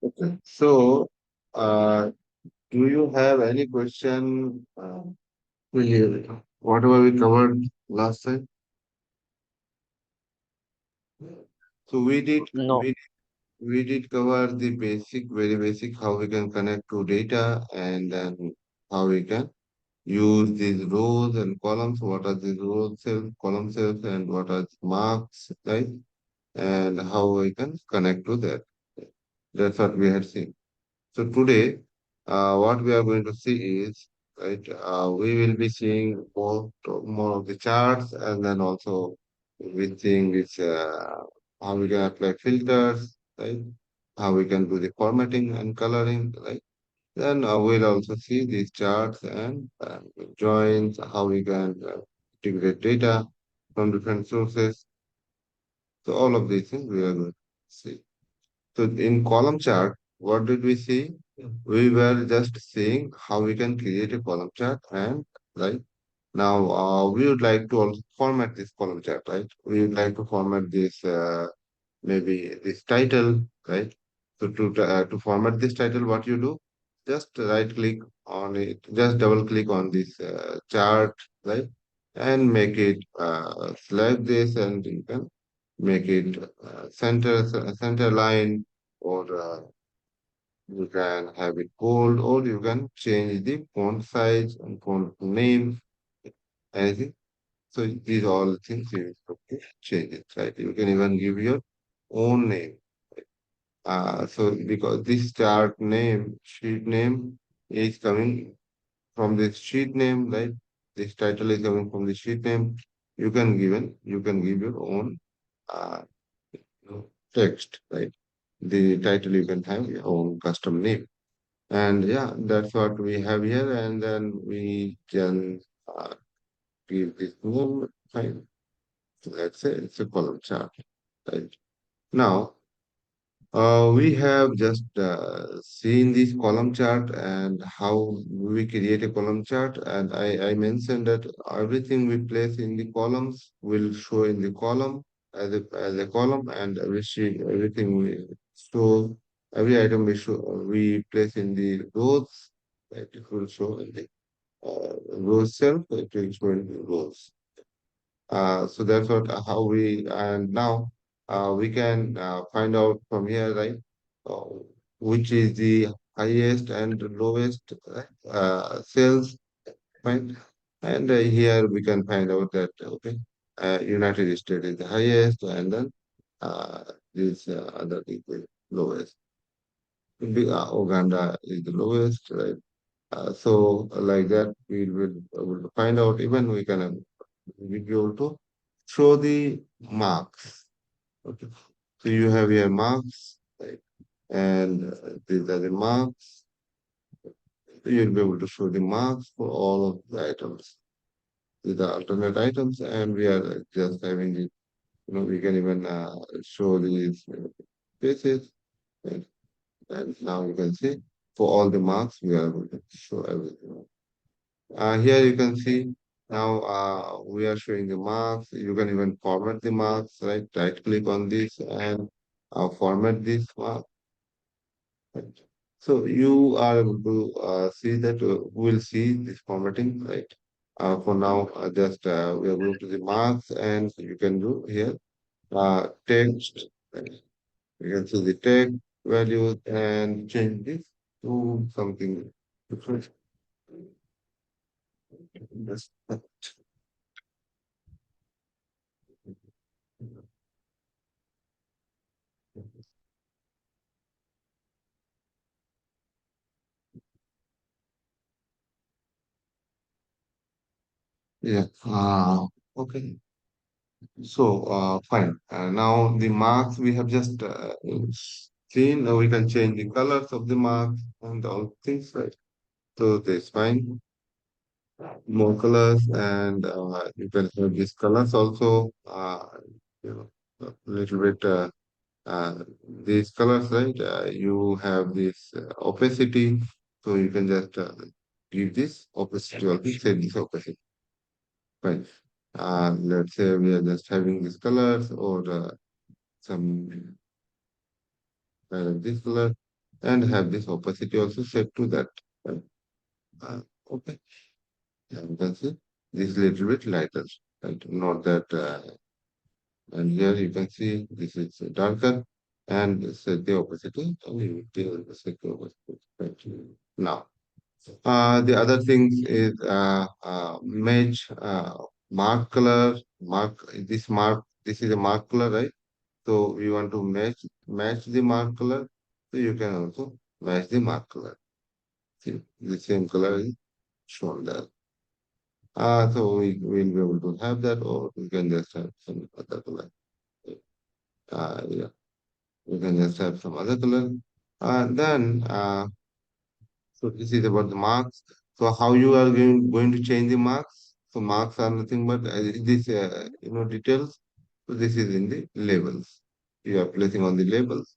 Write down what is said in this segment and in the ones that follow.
Okay. So, do you have any question? Whatever we covered last time. So No. we did cover the basic, very basic, how we can connect to data and then how we can use these rows and columns. What are these rows cells, column cells, and what are the marks, right? And how we can connect to that. That's what we had seen. So today, what we are going to see is, right, we will be seeing more of the charts, and then also we seeing this, how we can apply filters, right? How we can do the formatting and coloring, right? Then we'll also see these charts and joins, how we can integrate data from different sources. So all of these things we are going to see. So in column chart, what did we see? We were just seeing how we can create a column chart, and right now we would like to also format this column chart, right? We would like to format this maybe this title, right? So to format this title, what you do? Just right click on it, just double click on this chart, right? And make it select this, and you can make it center line, or you can have it bold, or you can change the font size and font name, anything. So these all things you have to change it, right? You can even give your own name. So because this chart name, sheet name is coming from this sheet name, right? This title is coming from the sheet name. You can give your own uh, text, right? The title you can have your own custom name. And yeah, that's what we have here. And then we can give this name, fine. So let's say it's a column chart, right? Now, we have just seen this column chart and how we create a column chart. And I mentioned that everything we place in the columns will show in the column as a column, and everything we show, every item we place in the rows, right, it will show in the rows itself, it will show in the rows. So that's what how we and now we can find out from here, right? Uh, which is the highest and lowest sales, right? And here we can find out that okay, United States is the highest, and then this other is the lowest. Uganda is the lowest, right? So like that, we will able to find out. Even we can we be able to show the marks. Okay. So you have your marks, right? And these are the marks. You'll be able to show the marks for all of the items. These are alternate items, and we are just having it. We can even show these spaces, right? And now you can see for all the marks, we are able to show everything. Here you can see now we are showing the marks. You can even format the marks, right? Right click on this and format this mark. Right? So you are able to see that we'll see this formatting, right? For now, just we are going to the marks, and you can do here text. Right? You can see the text values and change this to something different. Yes. Yeah. Okay. So, fine. Now the marks we have just seen. We can change the colors of the marks and all things, right? So that's fine. More colors, and you can have these colors also. A little bit. These colors, right? You have this opacity, so you can just give this opacity or set this opacity. Fine. Let's say we are just having these colors, or some this color and have this opacity also set to that. Right? Okay. And you can see this little bit lighter. Right? Not that, and here you can see this is darker and set the opacity and you will set the opacity. Right? Now, the other thing is match mark color. This is a mark color, right? So we want to match the mark color. So you can also match the mark color. See, the same color is shown there. So we will be able to have that, or we can just have some other color. Yeah, we can just have some other color. Then, so this is about the marks. So how you are going to change the marks? So marks are nothing but this, details. So this is in the labels. You are placing on the labels,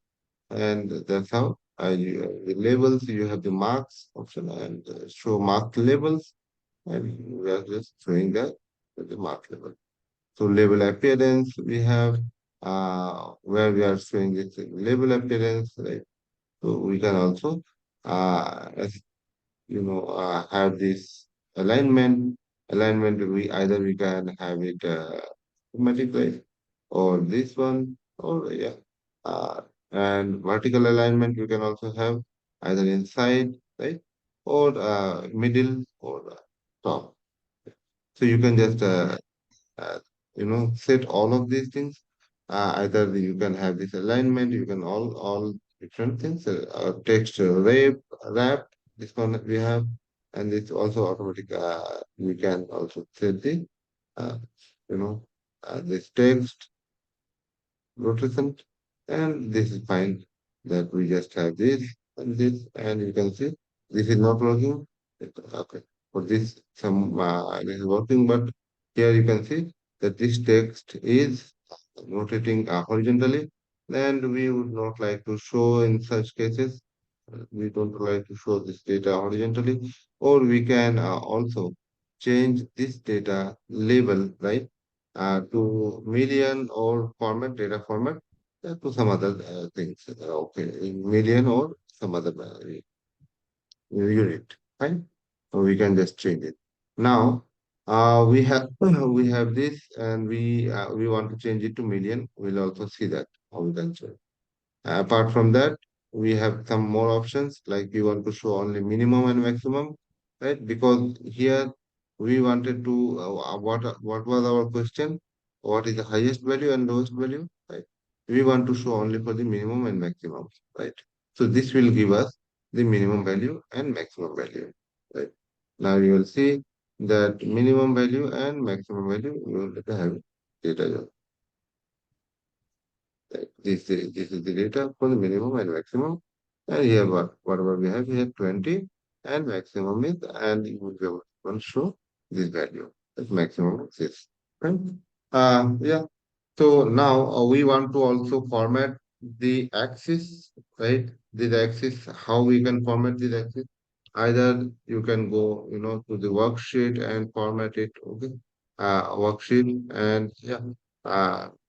and that's how the labels. You have the marks option and show marked labels, and we are just showing that with the mark label. So label appearance we have where we are showing this label appearance, right? So we can also have this alignment. Alignment, we can have it schematic, right? Or this one, or yeah. Uh, and vertical alignment, you can also have either inside, right? Or middle or top. So you can just uh, set all of these things. Either you can have this alignment, you can all different things. Text wrap, this one we have, and it's also automatic. We can also set the uh, you know this text rotation, and this is fine. That we just have this, and you can see this is not working. Okay, for this this is working, but here you can see that this text is rotating horizontally, and we would not like to show in such cases. We don't like to show this data horizontally, or we can also change this data label, right, to million or format, data format, to some other things. Okay, in million or some other unit, right? So we can just change it. Now, we have we have this, and we want to change it to million. We'll also see that how we can change. Apart from that, we have some more options like we want to show only minimum and maximum, right? Because here we wanted to what was our question? What is the highest value and lowest value, right? We want to show only for the minimum and maximum, right? So this will give us the minimum value and maximum value, right? Now you will see that minimum value and maximum value you will have data. Right. This is the data for the minimum and maximum. And here whatever we have here 20 and maximum is, and you will be able to show this value. That maximum is this. Right? Yeah. So now we want to also format the axis, right? This axis, how we can format this axis? Either you can go, to the worksheet and format it, okay? Worksheet and yeah.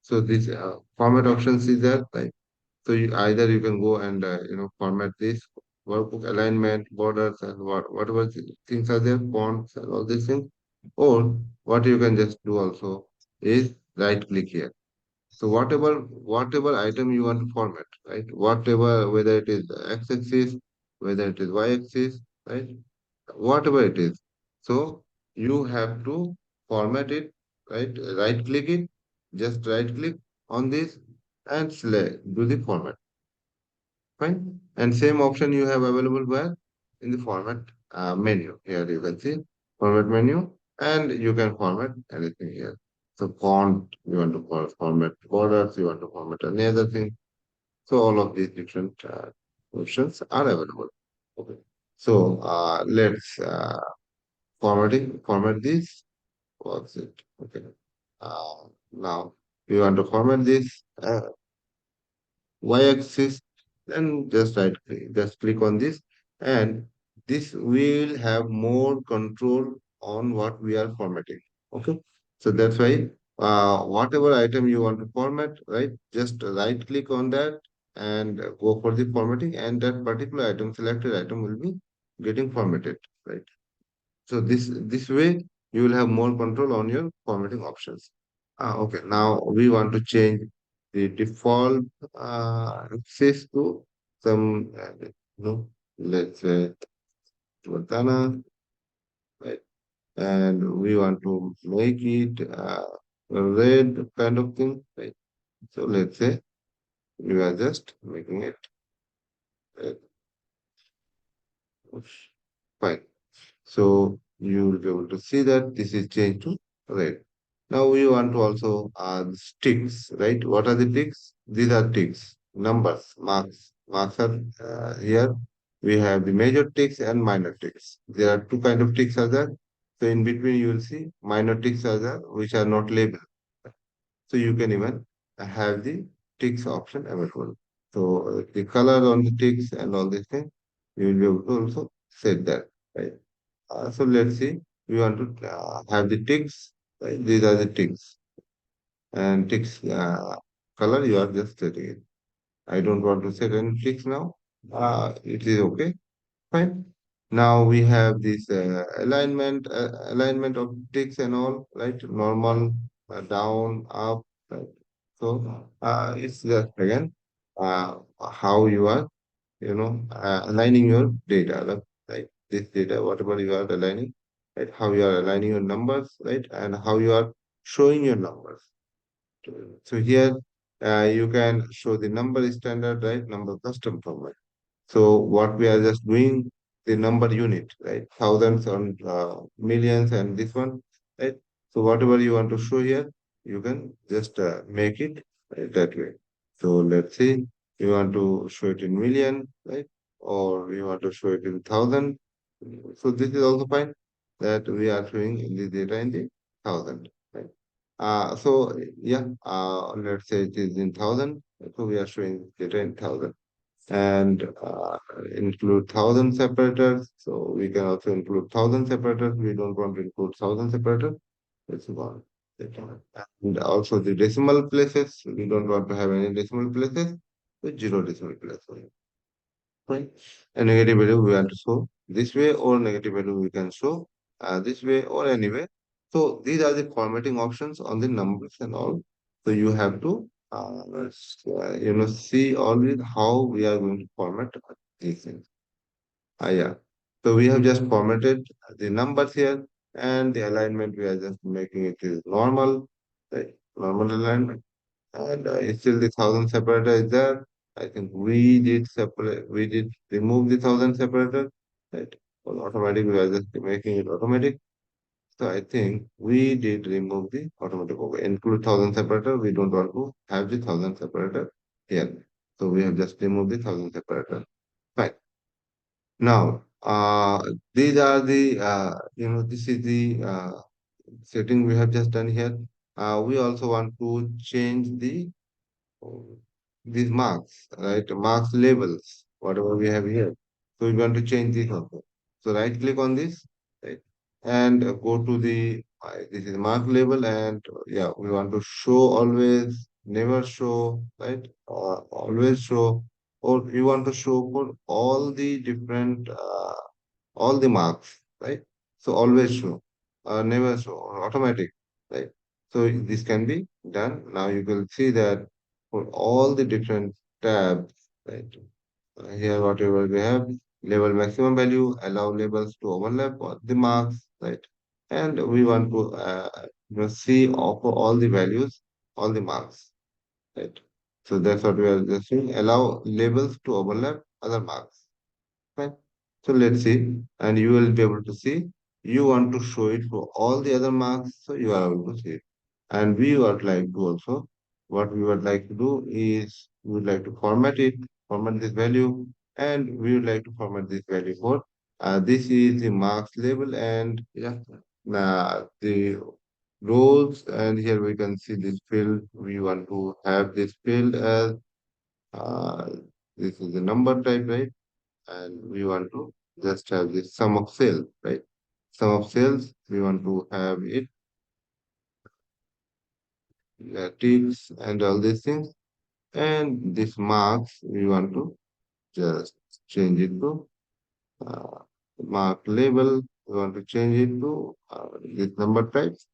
So this format options is there, right? So either you can go and format this workbook alignment, borders, and whatever things are there, fonts and all these things. Or what you can just do also is right click here. So whatever item you want to format, right? Whatever, whether it is x-axis, whether it is y-axis, right? Whatever it is. So you have to format it, right? Right click it, just right click on this and select, do the format. Fine. And same option you have available where? In the format menu. Here you can see format menu and you can format anything here. So font, you want to format borders, you want to format any other thing. So all of these different options are available. Okay. So let's format this. What's it? Okay. Now we want to format this. y-axis, then just click on this, and this will have more control on what we are formatting. Okay, so that's why whatever item you want to format, right? Just right click on that and go for the formatting, and that particular item, selected item, will be getting formatted, right? So this way you will have more control on your formatting options. Okay, now we want to change the default access to some, let's say Vardhana, right? And we want to make it a red kind of thing, right? So let's say we are just making it red. Fine. So you will be able to see that this is changed to red. Now we want to also add ticks, right? What are the ticks? These are ticks, numbers, marks. Marks are here. We have the major ticks and minor ticks. There are two kind of ticks are there. So in between you will see minor ticks are there, which are not labeled. So you can even have the ticks option available. So the color on the ticks and all these things, you will be able to also set that, right? So let's see, we want to have the ticks, right? These are the ticks, and ticks color you are just setting it. I don't want to set any ticks now. It is okay. Fine. Now we have this alignment of ticks and all, right? Normal, down, up, right? So it's just again how you are, aligning your data, right? This data, whatever you are aligning, right? How you are aligning your numbers, right? And how you are showing your numbers. So here you can show the number standard, right? Number custom format. So what we are just doing, the number unit, right? Thousands and millions and this one, right? So whatever you want to show here, you can just make it right, that way. So let's see, you want to show it in million, right? Or you want to show it in thousand. So this is also fine that we are showing in the data in the thousand, right? So yeah, let's say it is in thousand. So we are showing data in thousand and include thousand separators. So we can also include thousand separators. We don't want to include thousand separators. It's one. And also the decimal places. We don't want to have any decimal places. With zero decimal places. Right? A negative value we want to show this way, or negative value we can show this way or anyway. So these are the formatting options on the numbers and all. So you have to see always how we are going to format these things. Yeah. So we have just formatted the numbers here, and the alignment we are just making it is normal, right? Normal alignment. And still the thousand separator is there. I think we did remove the thousand separator, right? For automatic, we are just making it automatic. So I think we did remove the automatic include thousand separator. We don't want to have the thousand separator here. So we have just removed the thousand separator. Fine. Now, these are the, this is the setting we have just done here. We also want to change these marks, right? Marks labels, whatever we have here. So we want to change this also. So right click on this, right? And go to the, this is mark label and yeah, we want to show always, never show, right? Always show, or you want to show for all the different, all the marks, right? So always show, never show, or automatic, right? So this can be done. Now you will see that for all the different tabs, right? Here, whatever we have, label maximum value, allow labels to overlap the marks, right? And we want to see offer all the values, all the marks, right? So that's what we are just doing. Allow labels to overlap other marks. Right. So let's see, and you will be able to see. You want to show it for all the other marks, so you are able to see it. And we would like to also, what we would like to do is we would like to format it, format this value, and we would like to format this value for. This is the marks label, and yeah, the rows, and here we can see this field. We want to have this field as uh, this is the number type, right? And we want to just have the sum of sales, right? Sum of sales, we want to have it ticks and all these things. And this marks, we want to just change it to uh, mark label. We want to change it to this number types.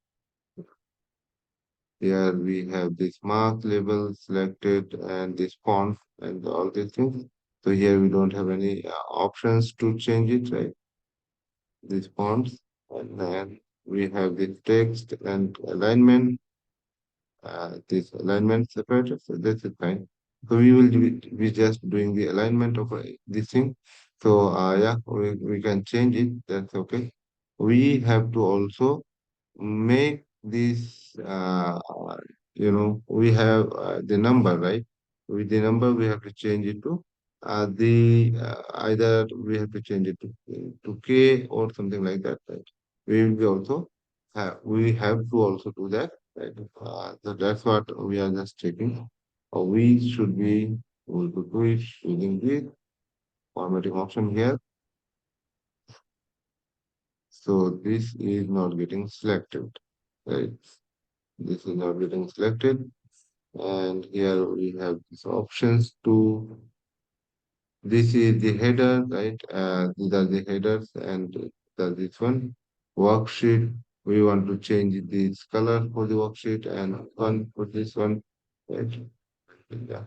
Here we have this mark label selected and this font and all these things. So here we don't have any options to change it, right? These fonts. And then we have the text and alignment, this alignment separated. So that's it, fine. So we will be just doing the alignment of this thing. So yeah, we can change it. That's okay. We have to also make this we have the number, right? With the number we have to change it to the either we have to change it to k or something like that, right? We have to also do that, right? So that's what we are just checking. We should be able to do it using the formatting option here. So this is not getting selected, right? This is not getting selected. And here we have these options to, this is the header, right? These are the headers and this one, worksheet. We want to change this color for the worksheet and one for this one, right? Yeah,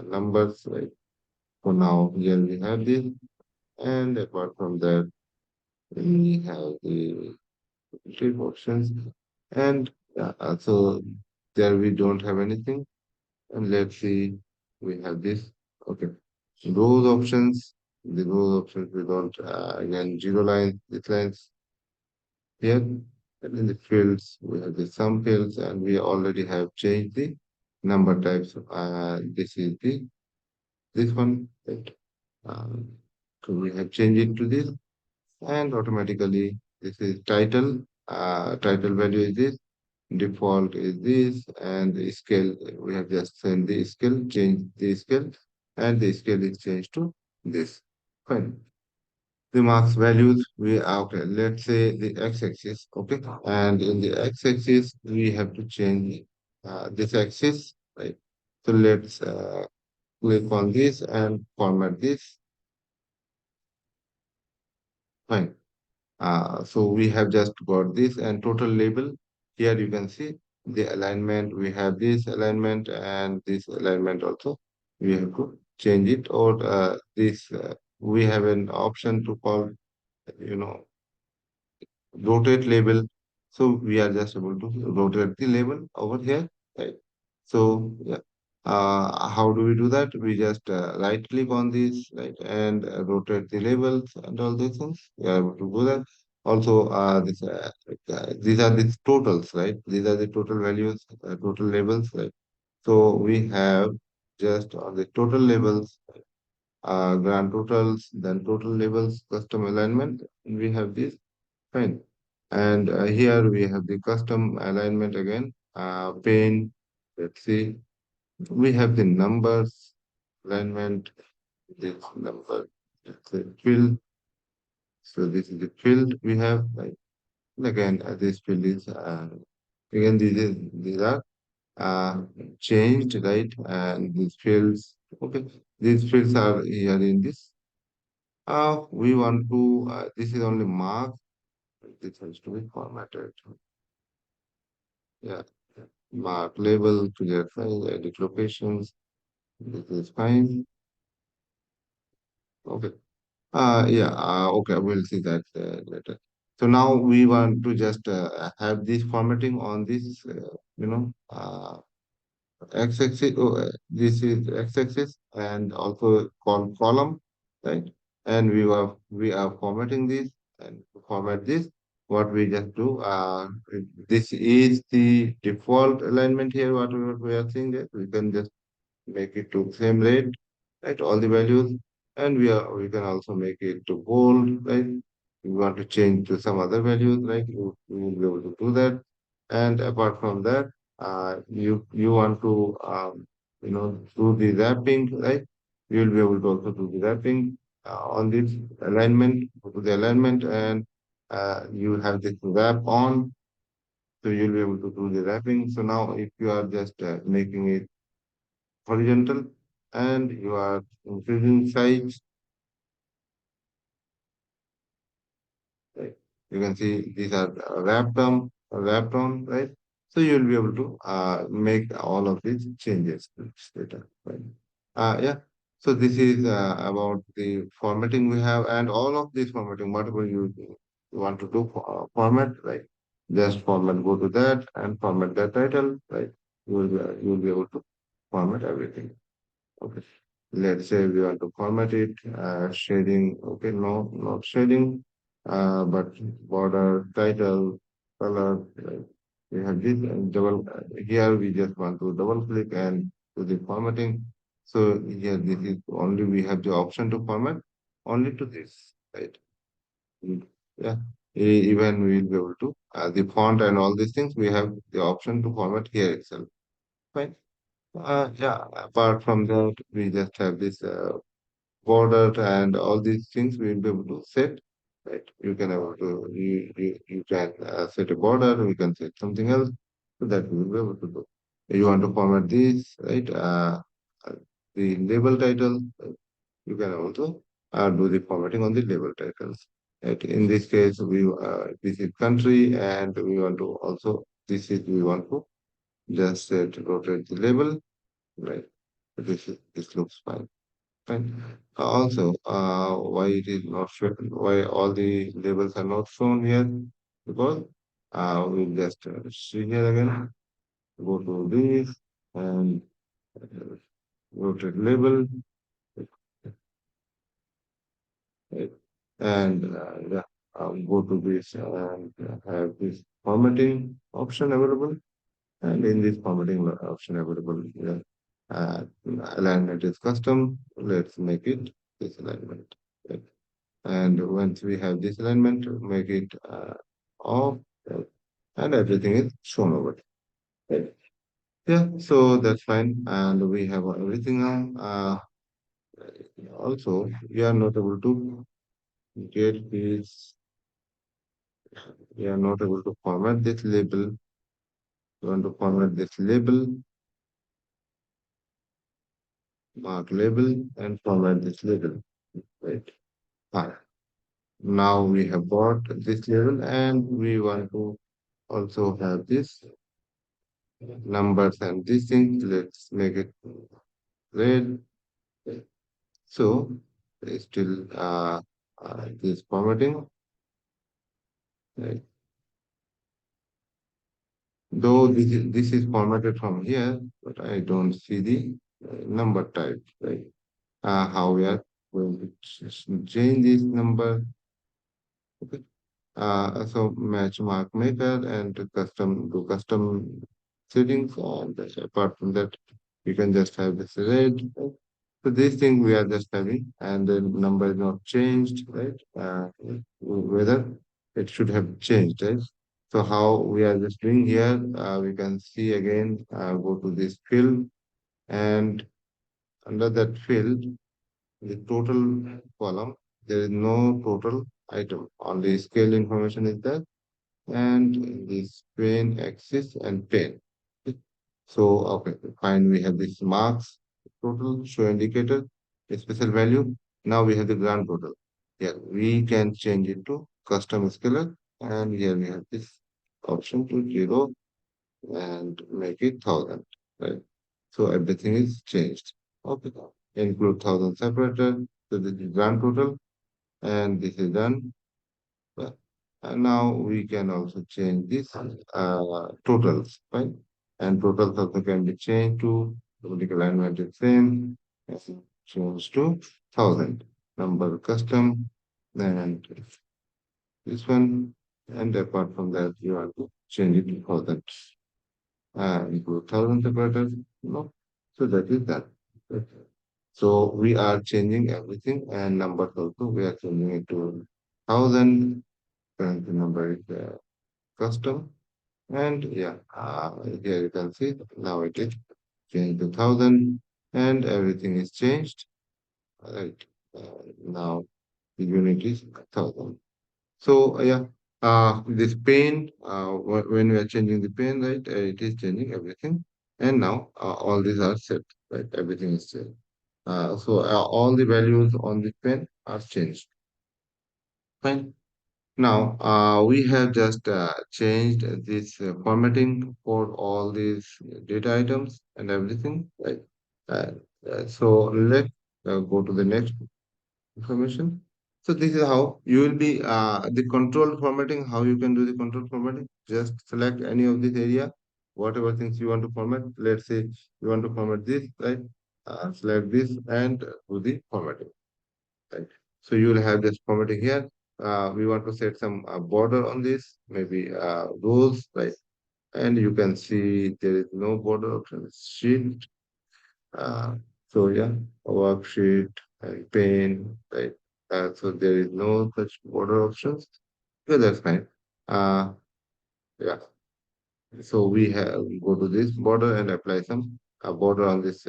numbers, right? For now, here we have this. And apart from that, we have the shape options. And so there we don't have anything. And let's see, we have this. Okay. Rows options. The rows options we don't, again, zero line, this lines here. And in the fields, we have the sum fields and we already have changed the number types. This is this one. Right? Um, so we have changed it to this and automatically this is title. Title value is this. Default is this and the scale we have just sent the scale, change the scale, and the scale is changed to this. Fine. The marks values we are okay. Let's say the x-axis, okay, and in the x-axis we have to change this axis, right? So let's click on this and format this. Fine. So we have just got this and total label. Here you can see the alignment. We have this alignment and this alignment also. We have to change it or this. We have an option to call, you know, rotate label. So we are just able to rotate the label over here, right? So yeah, how do we do that? We just right click on this, right, and rotate the labels and all these things. We are able to do that. Also, these are the totals, right? These are the total values, total labels, right? So we have just on the total labels, grand totals, then total labels, custom alignment. We have this. Fine. And here we have the custom alignment again. Pane. Let's see. We have the numbers alignment. This number. Let's say field. So this is the field we have. Right. And again, this field is again these are uh, changed, right? And these fields. Okay. These fields are here in this. We want to. This is only mark. This has to be formatted. Yeah. Mark label, clear file, edit locations. This is fine. Okay. Yeah. Okay. We'll see that later. So now we want to just have this formatting on this, x-axis. Oh, this is x-axis and also column, right? And we are formatting this and to format this. What we just do, this is the default alignment here. What we are seeing there, we can just make it to same rate, right? All the values, and we can also make it to bold, right? We want to change to some other values, right? You will be able to do that. And apart from that, you want to do the wrapping, right? You will be able to also do the wrapping on this alignment, go to the alignment, and you have this wrap on. So you'll be able to do the wrapping. So now if you are just making it horizontal and you are increasing size, right? You can see these are wrapped on, right? So you'll be able to make all of these changes later, right? Yeah. So this is about the formatting we have, and all of this formatting, whatever you want to do for format, right? Just format, go to that and format that title, right? You will be able to format everything. Okay. Let's say we want to format it, shading. Okay, no, not shading, but border, title, color. Right? We have this and double. Here we just want to double click and do the formatting. So here this is only we have the option to format only to this, right? Mm. Yeah. Even we will be able to the font and all these things. We have the option to format here itself. Fine. Yeah, apart from that, we just have this border and all these things we'll be able to set. Right, you can able to you can set a border. We can set something else so that we will be able to do. You want to format this, right? Uh, the label title. You can also do the formatting on the label titles. Right. In this case, we this is country, and we want to also this is we want to just set rotate the label. Right. This looks fine. Fine. Also, why it is not shown, why all the labels are not shown here? Because we'll just see here again, go to this and rotate label, right? And yeah, go to this and have this formatting option available. And in this formatting option available here, alignment is custom. Let's make it this alignment. Right? And once we have this alignment, make it off, right? And everything is shown over. Right? Yeah, so that's fine. And we have everything now. Also, we are not able to get this, we are not able to format this label. We want to format this label, mark label, and format this label. Right. Ah, now we have got this label and we want to also have this numbers and these things. Let's make it red. So still this formatting, right? Though this is formatted from here, but I don't see the number type, right? How we are going to change this number. Okay. So match mark maker and to do custom settings, and apart from that, you can just have this red. Right? So this thing we are just having, and the number is not changed, right? Whether it should have changed, right? So how we are just doing here, we can see again, go to this field, and under that field, the total column, there is no total item. Only scale information is there and this pen axis and pen. Okay. So, okay, fine. We have this marks total show indicator, a special value. Now we have the grand total. Here we can change it to custom scalar, and here we have this option to 0 and make it 1000. Right. So everything is changed. Okay. Include 1000 separator. So this is grand total, and this is done. Well, and now we can also change this totals, right? And totals also can be changed to vertical alignment is same, and change to 1000. Number custom, and this one, and apart from that, you have to change it to 1000. Include 1000 separators, no? So that is that. Okay. So we are changing everything, and numbers also we are changing it to 1000. Current number is custom. And yeah, here you can see now it is changed to 1000 and everything is changed. Right. Now the unit is 1000. So yeah, This pane, when we are changing the pane, right, it is changing everything. And now all these are set, right? Everything is set. So all the values on the pen are changed. Fine. Now we have just changed this formatting for all these data items and everything, right? Uh, so let's go to the next information. So this is how you will be the control formatting, how you can do the control formatting. Just select any of this area, whatever things you want to format. Let's say you want to format this, right? Select this and do the formatting, right? So you will have this formatting here. We want to set some border on this, maybe rules, right? And you can see there is no border option, it's sheet. Uh, so yeah, a worksheet and pane, right? So there is no such border options. Yeah, that's fine. Uh, yeah. So we go to this border and apply some border on this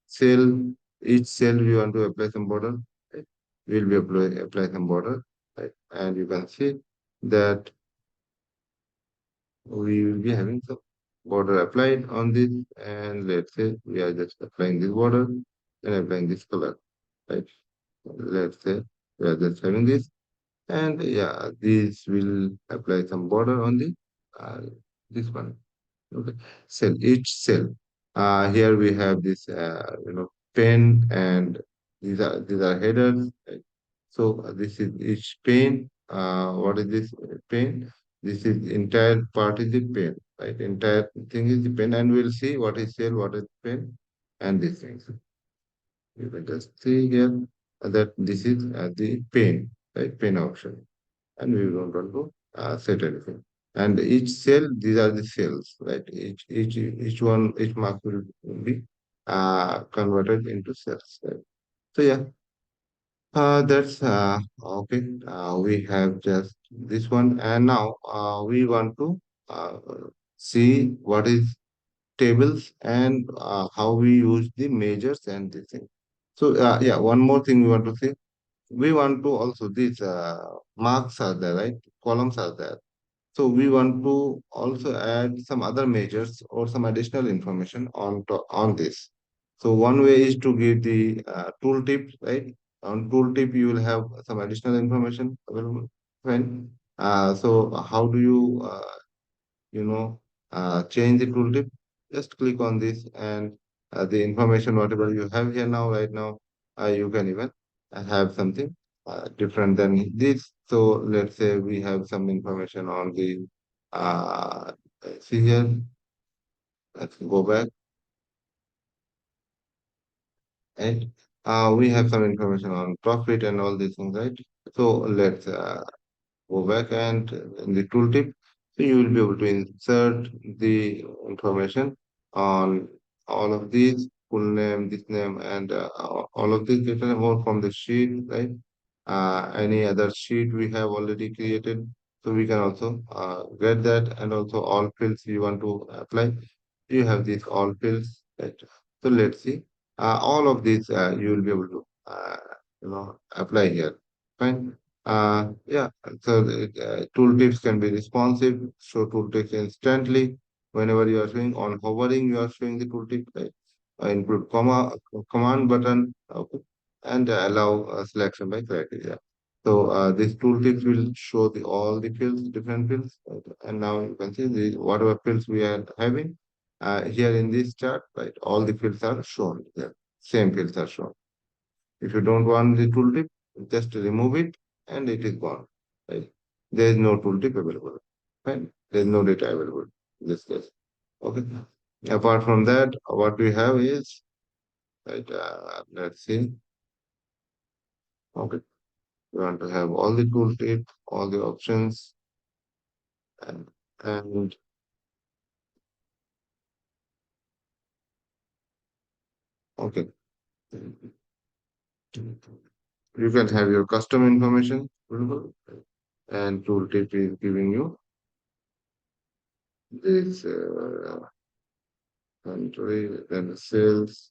cell. Each cell we want to apply some border. Right? We'll be apply some border, right? And you can see that we will be having some border applied on this. And let's say we are just applying this border and applying this color, right? Let's say we are just having this, and yeah, this will apply some border on the uh, this one. Okay, cell, each cell. Here we have this, pen, and these are headers. Right? So this is each pen. What is this pen? This is entire part is the pen, right? Entire thing is the pen, and we'll see what is cell, what is pen, and these things. You can just see here that this is the pen, right? Pen option, and we don't want to set anything. And each cell, these are the cells, right? Each one, each mark will be converted into cells. Right? So yeah, that's okay. We have just this one, and now we want to uh, see what is tables and how we use the measures and this thing. So yeah, one more thing we want to see. We want to also these marks are there, right? Columns are there. So we want to also add some other measures or some additional information on this. So one way is to give the tooltip, right? On tooltip, you will have some additional information available. Fine. So how do you know, change the tooltip? Just click on this, and the information whatever you have here now, right now, you can even have something different than this. So let's say we have some information on the see here. Let's go back, and we have some information on profit and all these things, right? So let's go back, and in the tooltip, so you will be able to insert the information on all of these, full name, this name, and all of these data more from the sheet, right? Any other sheet we have already created, so we can also get that, and also all fields you want to apply. You have these all fields, right? So let's see. All of these you will be able to apply here. Fine. Yeah, so the tooltips can be responsive, show tooltips instantly. Whenever you are showing on hovering, you are showing the tooltip, right? Include command button, okay, and allow selection by criteria. So this tooltips will show the all the fields, different fields, right? And now you can see the whatever fields we are having here in this chart, right? All the fields are shown here. Same fields are shown. If you don't want the tooltip, just remove it and it is gone. Right? There is no tooltip available. Right? There is no data available in this case. Okay. Apart from that, what we have is right. Let's see. Okay. We want to have all the tooltip, all the options, and, and okay. You can have your custom information available, and tooltip is giving you this country and sales.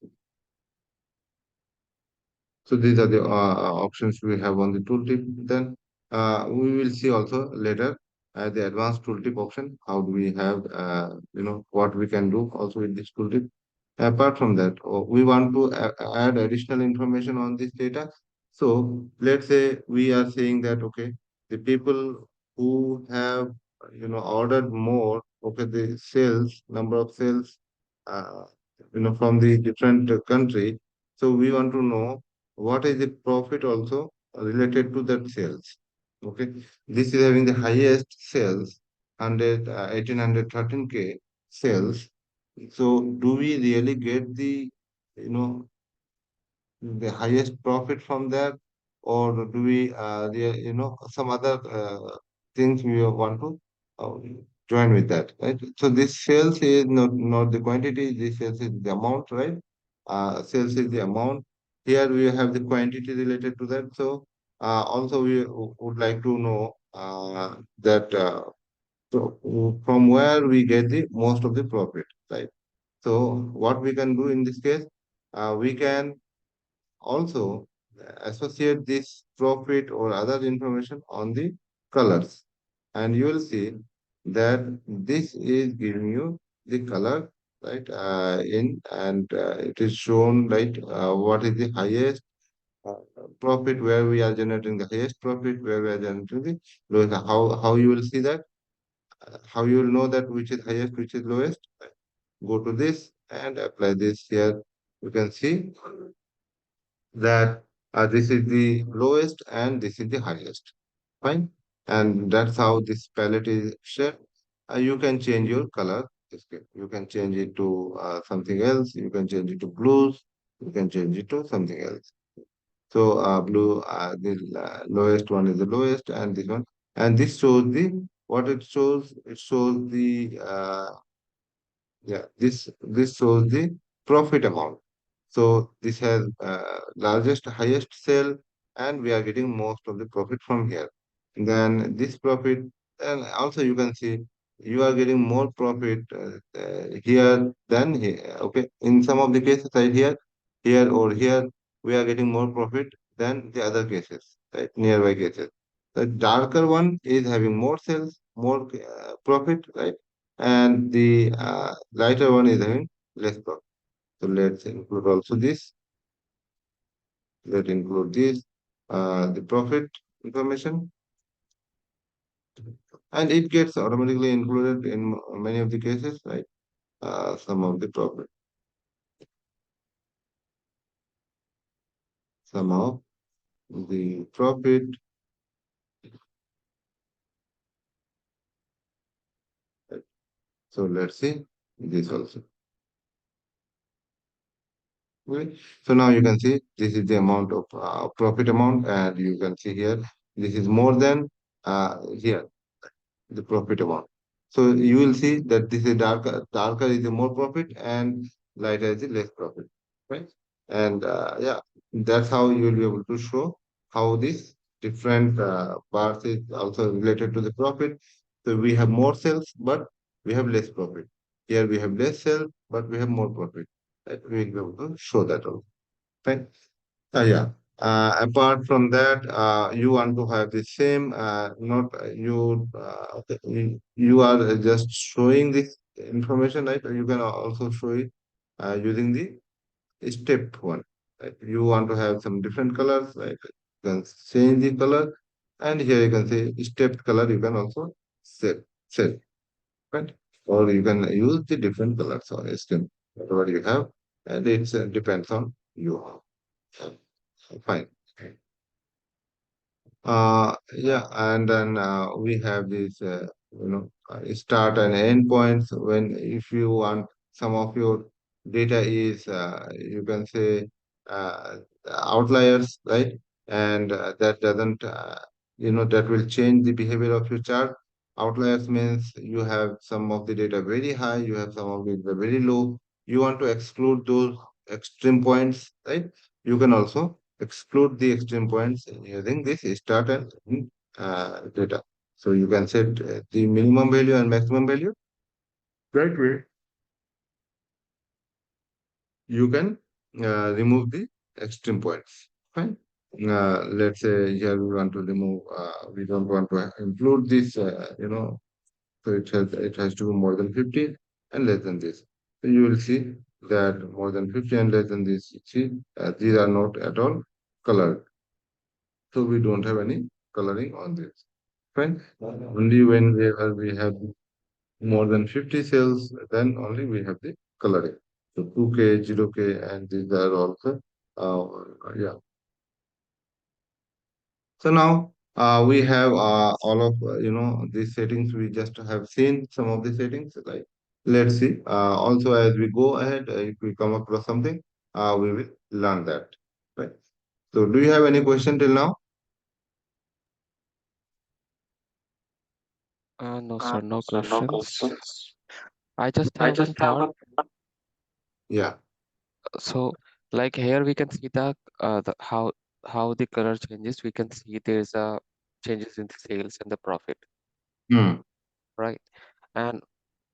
So these are the options we have on the tooltip then. We will see also later the advanced tooltip option. How do we have, what we can do also with this tooltip. Apart from that, we want to add additional information on this data. So let's say we are saying that, okay, the people who have, ordered more, okay, the sales, number of sales, uh, from the different country. So we want to know what is the profit also related to that sales. Okay, this is having the highest sales, 1813K sales. So do we really get you know, the highest profit from that, or do we, some other things we want to uh, join with that, right? So this sales is not the quantity, this sales is the amount, right? Sales is the amount. Here we have the quantity related to that. So also we would like to know that from where we get the most of the profit, right? So what we can do in this case, we can also associate this profit or other information on the colors. And you will see that this is giving you the color, right? It is shown, right? What is the highest uh, profit, where we are generating the highest profit, where we are generating the lowest. How you will see that? How you will know that which is highest, which is lowest? Go to this and apply this here. You can see that this is the lowest and this is the highest. Fine. And that's how this palette is shaped. You can change your color. You can change it to something else. You can change it to blues. You can change it to something else. So blue, the lowest one is the lowest, and this one. And this shows the what it shows. It shows the yeah, this shows the profit amount. So this has largest, highest sale, and we are getting most of the profit from here. Then this profit, and also you can see you are getting more profit here than here. Okay, in some of the cases, right here or here, we are getting more profit than the other cases, right? Nearby cases. The darker one is having more sales, more profit, right? And the lighter one is having less profit. So let's include also this. Let's include this, the profit information, and it gets automatically included in many of the cases, right? Some of the profit, somehow the profit. Right? So let's see this also. Okay. So now you can see this is the amount of profit amount, and you can see here this is more than here, the profit amount. So you will see that this is darker is the more profit and lighter is the less profit, right? And yeah, that's how you will be able to show how this different parts is also related to the profit. So we have more sales, but we have less profit. Here we have less sales, but we have more profit. Right? We will be able to show that also, right? Yeah. Apart from that, you want to have the same, not okay, you are just showing this information, right? You can also show it using the step one. Right? You want to have some different colors, right? You can change the color, and here you can say stepped color. You can also set, right? Or you can use the different colors or step, whatever you have, and it depends on you. Fine. Yeah, and then we have this, start and end points. When if you want some of your data is, you can say, outliers, right? And that doesn't, that will change the behavior of your chart. Outliers means you have some of the data very high, you have some of it very low. You want to exclude those extreme points, right? You can also exclude the extreme points using this start and end data. So you can set the minimum value and maximum value. That way, you can remove the extreme points. Fine. Let's say here we want to remove, we don't want to include this, so it has to be more than 50 and less than this. So you will see that more than 50 and less than this, you see, these are not at all colored. So we don't have any coloring on this. Fine. Only when we have more than 50 cells, then only we have the coloring. So 2K, 0K, and these are also, yeah. So now we have all of these settings. We just have seen some of the settings. Like, let's see. Also, as we go ahead, if we come across something, we will learn that. Right. So, do you have any question till now? No, sir, no So no questions. questions. I just I have just one have thought. a Yeah. So, like here we can see the how the color changes. We can see there's a changes in the sales and the profit, Hmm. right? And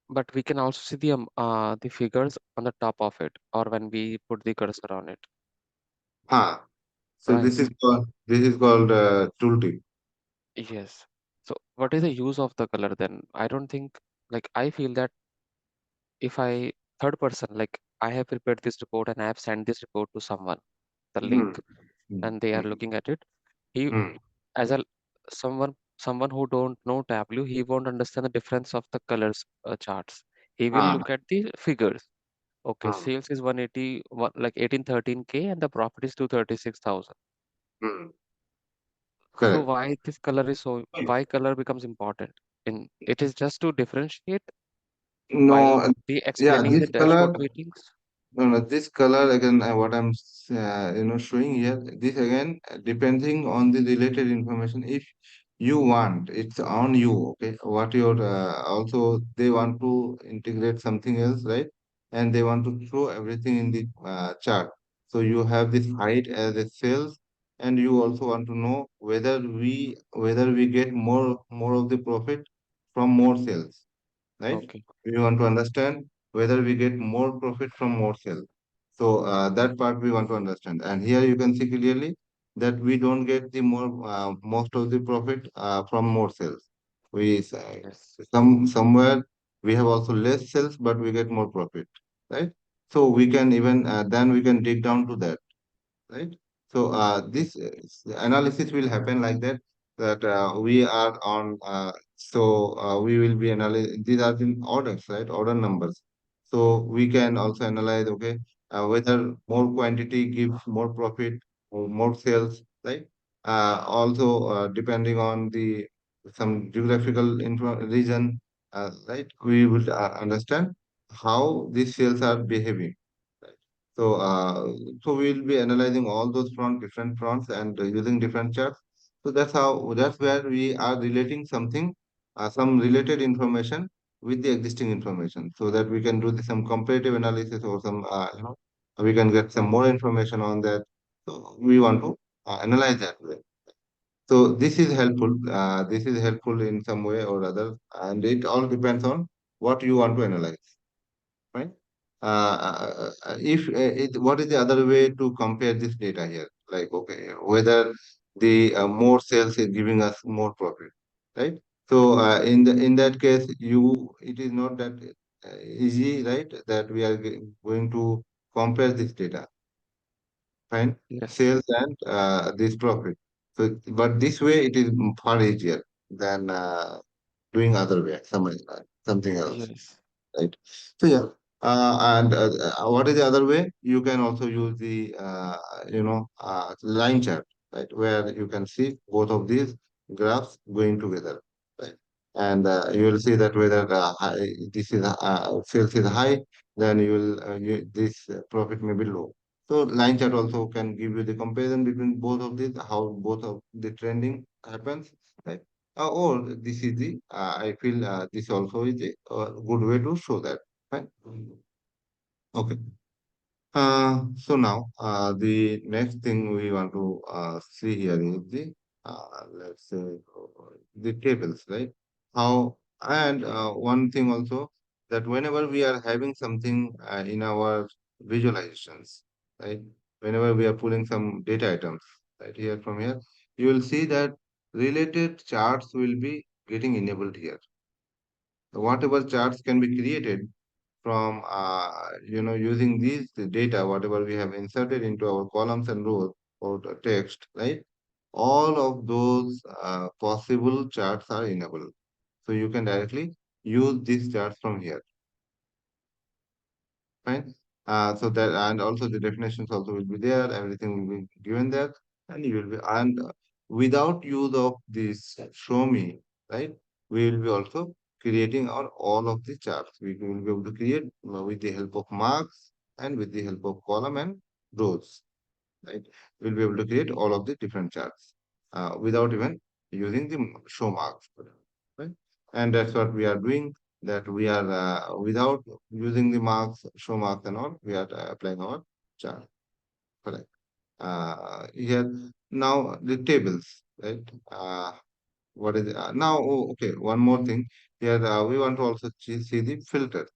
but we can also see the figures on the top of it, or when we put the cursor on it, Ah. So right? this is called tooltip. Yes. So what is the use of the color then? I don't think, like, I feel that if I third person, like I have prepared this report and I have sent this report to someone, the Hmm. link, Hmm. and they are Hmm. looking at it, he Hmm. as a someone who don't know Tableau, he won't understand the difference of the colors charts. He will Ah. look at the figures. Okay, Hmm. sales is 180, like 1813K, and the profit is 236,000. Hmm. So Correct. why this color is so, why color becomes important? In it is just to differentiate while No. be Yeah. explaining in the This color. dashboard meetings. No, no, this color again, what I'm showing here, this again, depending on the related information. If you want, it's on you, okay? What you're also, they want to integrate something else, right? And they want to throw everything in the chart. So you have this height as a sales, and you also want to know whether we get more of the profit from more sales, right? Okay. We want to understand whether we get more profit from more sales. So that part we want to understand. And here you can see clearly that we don't get the most of the profit from more sales. We Yes. somewhere we have also less sales, but we get more profit, right? So we can even then we can dig down to that, right? So this analysis will happen like that, that we are on, we will be analyzing, these are in orders, right? Order numbers. So we can also analyze, okay, whether more quantity gives more profit or more sales, right? Also, depending on the some geographical region, right? We will understand how these sales are behaving. Right? So, so we'll be analyzing all those different fronts and using different charts. So that's where we are relating something, some related information with the existing information, so that we can do some comparative analysis or we can get some more information on that. So we want to analyze that way. So this is helpful. This is helpful in some way or other, and it all depends on what you want to analyze, right? If what is the other way to compare this data here? Like, okay, whether the more sales is giving us more profit, right? So in that case, it is not that easy, right? That we are going to compare this data, fine, Yes. sales and this profit. So, but this way it is far easier than doing other way, something else, Yes. right? So yeah, and what is the other way? You can also use the line chart, right, where you can see both of these graphs going together, right? And you will see that whether this is sales is high, then this profit may be low. So line chart also can give you the comparison between both of these, how both of the trending happens, right? Or this is I feel this also is a good way to show that. Right? Okay. So now the next thing we want to see here is let's say the tables, right? How and one thing also, that whenever we are having something in our visualizations, right? Whenever we are pulling some data items, right? right here from here, you will see that related charts will be getting enabled here. So whatever charts can be created from using these data, whatever we have inserted into our columns and rows or the text, right? All of those possible charts are enabled. So you can directly use these charts from here. Fine. So that, and also the definitions also will be there. Everything will be given there, and you will be, and without use of this show me, right? We will be also creating our all of the charts. We will be able to create with the help of marks and with the help of column and rows, right? We'll be able to create all of the different charts without even using the show marks, right? And that's what we are doing. That we are without using the marks, show marks and all, we are applying our chart. Correct. Here now the tables, right? What is it? Now? Oh, okay. One more thing here. We want to also see the filter.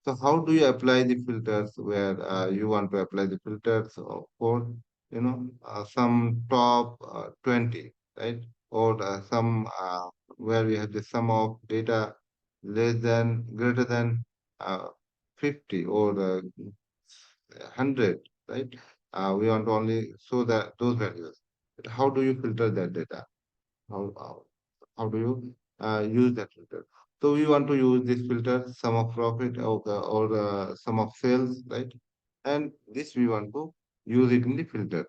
So how do you apply the filters where you want to apply the filters for some top 20, right? Or some where we have the sum of data less than greater than uh, 50 or 100, right? We want to only show that those values. But how do you filter that data? How do you use that filter? So we want to use this filter, sum of profit or sum of sales, right? And this we want to use it in the filter,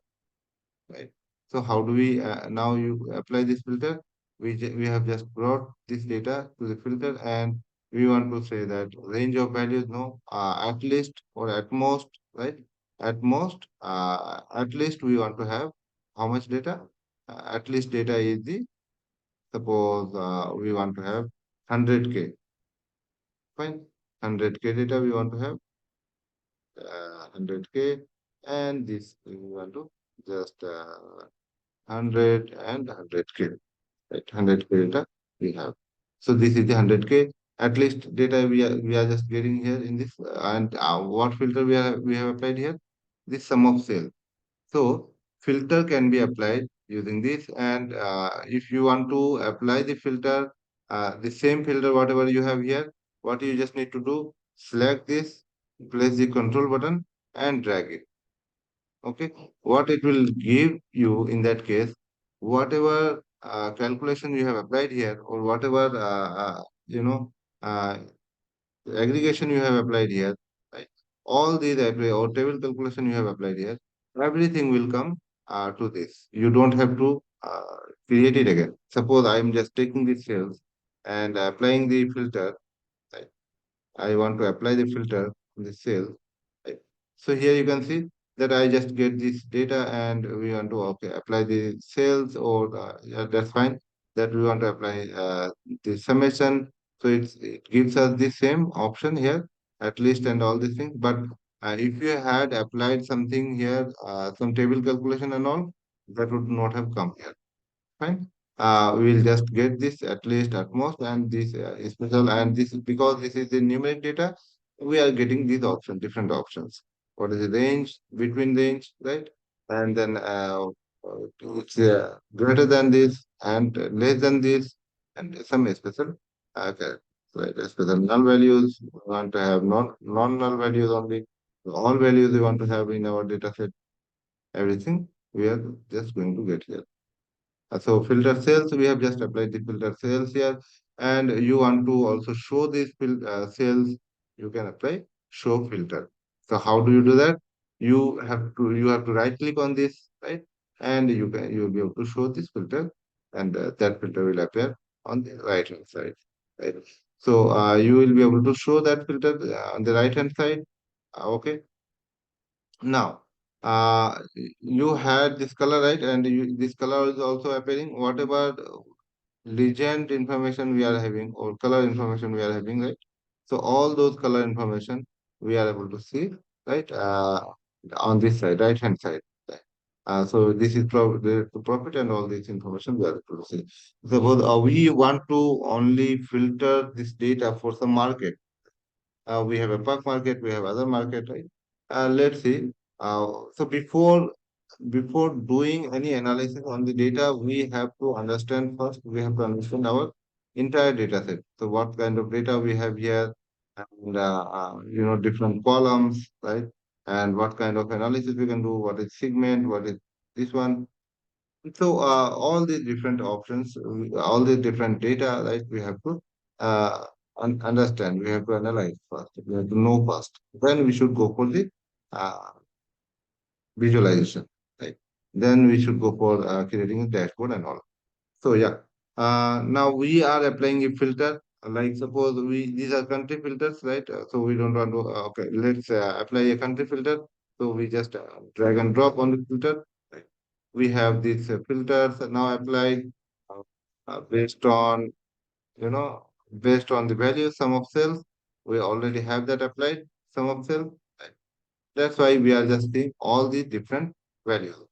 right? So how do we now you apply this filter? We have just brought this data to the filter, and we want to say that range of values, no, at least or at most, right? At least we want to have how much data? At least data is the, suppose we want to have 100K, fine. 100K data we want to have, 100K, and this we want to just 100 and 100K, right? 100K data we have. So this is the 100K at least data we are just getting here in this, and what filter we have applied here? This sum of sales. So filter can be applied using this, and if you want to apply the same filter whatever you have here, what you just need to do, select this, place the control button and drag it. Okay, what it will give you in that case, whatever calculation you have applied here, or whatever uh, aggregation you have applied here, right? All these or table calculation you have applied here, everything will come to this. You don't have to create it again. Suppose I am just taking the cells and applying the filter, right? I want to apply the filter on the cell. Right. So here you can see that I just get this data and we want to okay apply the sales or yeah, that's fine. That we want to apply the summation. So it gives us the same option here, at least and all these things. But if you had applied something here, some table calculation and all, that would not have come here. Fine. We will just get this at least at most, and this is special, and this is because this is the numeric data, we are getting these options, different options. What is the range, between range, right? And then it's greater than this and less than this, and some special. Okay, right, special null values. We want to have non-null values only. All values we want to have in our data set. Everything we are just going to get here. So filter cells, we have just applied the filter cells here, and you want to also show these cells, you can apply show filter. So how do you do that? You have to right click on this, right? And you'll be able to show this filter, and that filter will appear on the right hand side, right? So you will be able to show that filter on the right hand side. Okay. Now, you had this color, right? And this color is also appearing. Whatever legend information we are having or color information we are having, right? So all those color information we are able to see, right? On this side, right hand side. Right? So this is the profit and all this information we are able to see. Suppose we want to only filter this data for some market. We have a park market, we have other market, right? Let's see. So before before doing any analysis on the data, we have to understand first, we have to understand our entire data set. So what kind of data we have here, and different columns, right? And what kind of analysis we can do, what is segment, what is this one. So all the different options, all the different data, right? We have to uh, understand. We have to analyze first. We have to know first. Then we should go for the uh, visualization, right? Then we should go for creating a dashboard and all. So yeah, now we are applying a filter. Like suppose we these are country filters, right? So we don't want to. Okay, let's apply a country filter. So we just drag and drop on the filter. Right? We have these filters now applied uh, based on based on the value sum of cells. We already have that applied sum of cells. That's why we are just seeing all the different values.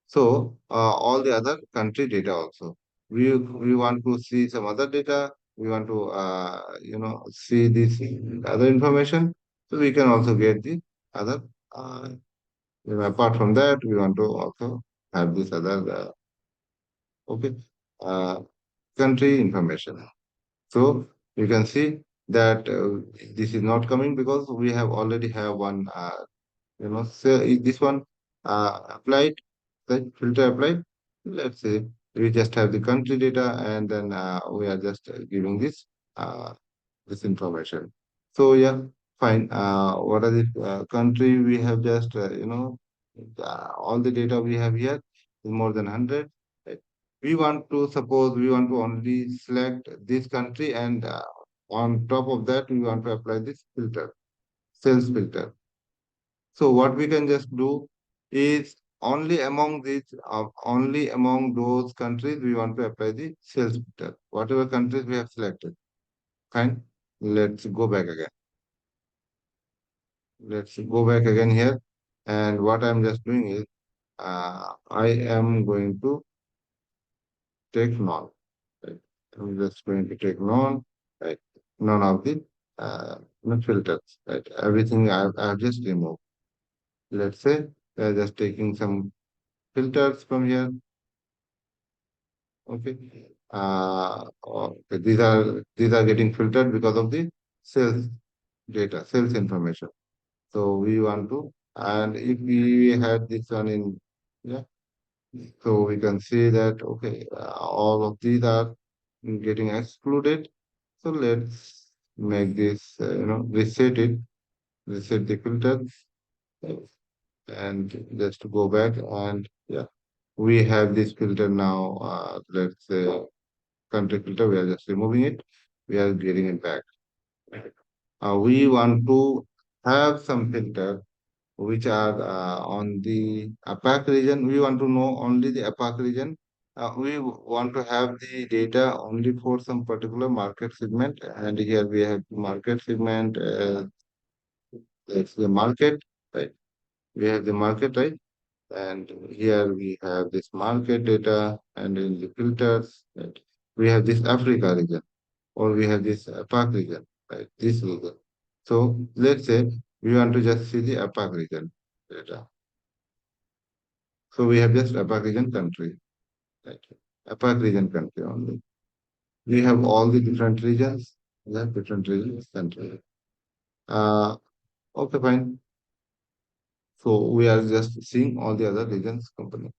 So all the other country data also. We want to see some other data. We want to see this other information. So we can also get the other. Uh, Apart from that, we want to also have this other okay uh, country information. So you can see that this is not coming because we have already have one. So is this one applied, right? Filter applied. Let's say we just have the country data and then we are just giving uh, this information. So yeah, fine. What are the country we have just, all the data we have here is more than 100. Right? We want to suppose we want to only select this country and on top of that we want to apply this filter, sales filter. So what we can just do is only among those countries we want to apply the sales filter. Whatever countries we have selected. Fine. Let's go back again. Let's go back again here. And what I'm just doing is I am going to take none. Right. I'm just going to take none. Right. None of the filters. Right. Everything I've just removed. Let's say we are just taking some filters from here. Okay. Okay. These are getting filtered because of the sales data, sales information. So we want to, and if we had this one in, yeah, so we can see that okay, all of these are getting excluded. So let's make this, reset it, reset the filter, and just go back and yeah, we have this filter now. Let's say country filter, we are just removing it. We are getting it back. We want to have some filter which are on the APAC region. We want to know only the APAC region. We want to have the data only for some particular market segment. And here we have market segment. That's the market, right? We have the market, right? And here we have this market data and in the filters, right? We have this Africa region or we have this APAC region, right? This region. So let's say we want to just see the APAC region data. So we have just APAC region country, right? APAC region country only. We have all the different regions. We have different regions country. Uh, okay, fine. So we are just seeing all the other regions company.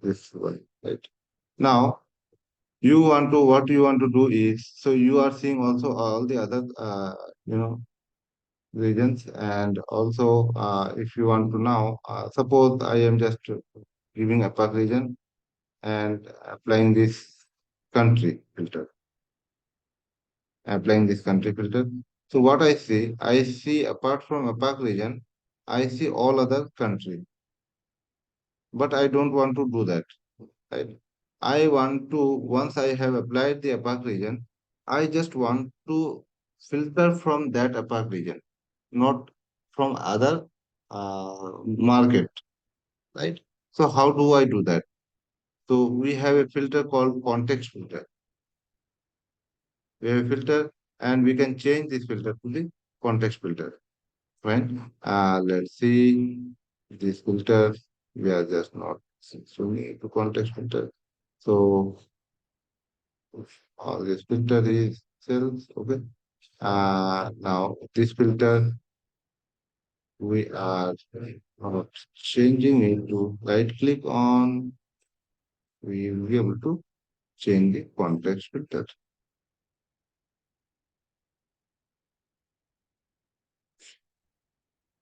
This one, right? Now what you want to do is so you are seeing also all the other you know regions and also if you want to now suppose I am just giving a per region and applying this country filter. So what I see apart from APAC region, I see all other country, but I don't want to do that. Right? I want to once I have applied the APAC region, I just want to filter from that APAC region, not from other market. Right? So how do I do that? So we have a filter called context filter. We have a filter and we can change this filter to the context filter. Right? Let's see this filter. We are just not swinging to context filter. So this filter is cells. Okay. Now this filter we are changing it to right click on. We will be able to change the context filter.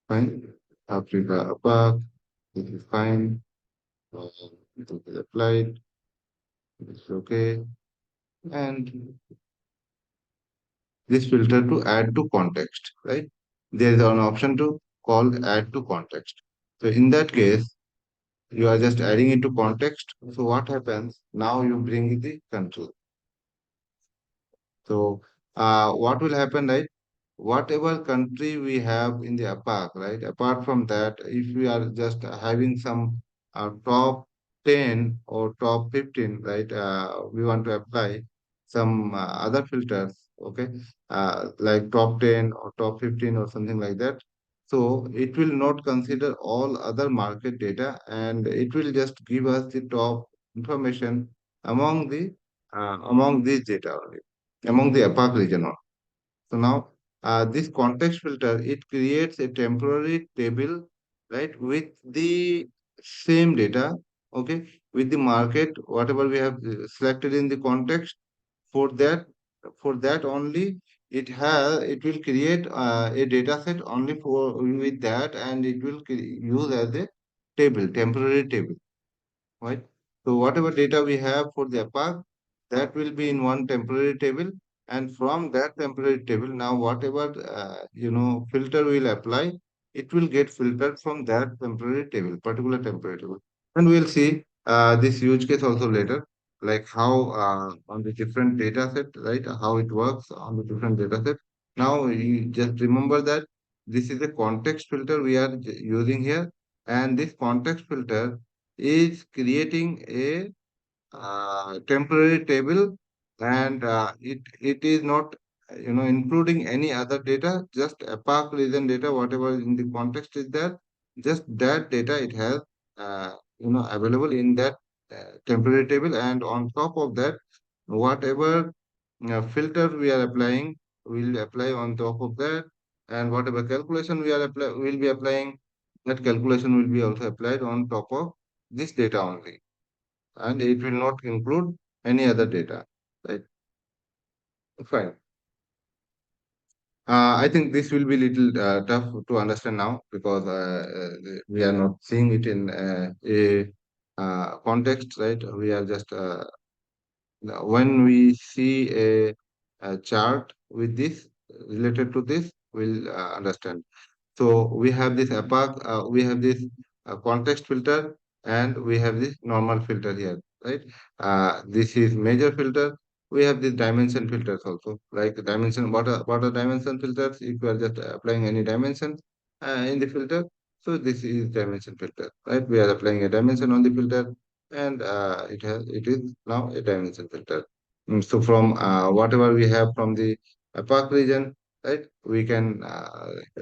Fine. Africa above. This is fine. It is applied. It's okay. And this filter to add to context, right? There is an option to call add to context. So in that case, you are just adding it to context. So what happens? Now you bring the control. So what will happen, right? Whatever country we have in the APAC, right? Apart from that, if we are just having some top 10 or top 15, right? We want to apply some other filters, okay? Like top 10 or top 15 or something like that. So it will not consider all other market data and it will just give us the top information among the among these data only, among the APAC region only. So now this context filter, it creates a temporary table, right, with the same data, okay, with the market, whatever we have selected in the context. For that, for that only, it will create a data set only for with that, and it will use as a table, temporary table, right? So whatever data we have for the APAC, that will be in one temporary table, and from that temporary table, now whatever filter will apply, it will get filtered from that temporary table, particular temporary table, and we'll see this use case also later, like how on the different data set, right? How it works on the different data set. Now you just remember that this is a context filter we are using here, and this context filter is creating a temporary table, and it is not including any other data, just APAC region data, whatever in the context is there, just that data it has available in that temporary table, and on top of that, whatever filter we are applying will apply on top of that, and whatever calculation we are apply will be applying, that calculation will be also applied on top of this data only, and it will not include any other data, right? Fine. I think this will be little tough to understand now because we are not seeing it in a context, right? We are just now, when we see a chart with this related to this, we'll understand. So we have this APAC, we have this context filter, and we have this normal filter here, right? This is major filter. We have these dimension filters also, like dimension. What are dimension filters? If you are just applying any dimension in the filter, so this is dimension filter, right? We are applying a dimension on the filter, and it is now a dimension filter. So from whatever we have from the APAC region, right, we can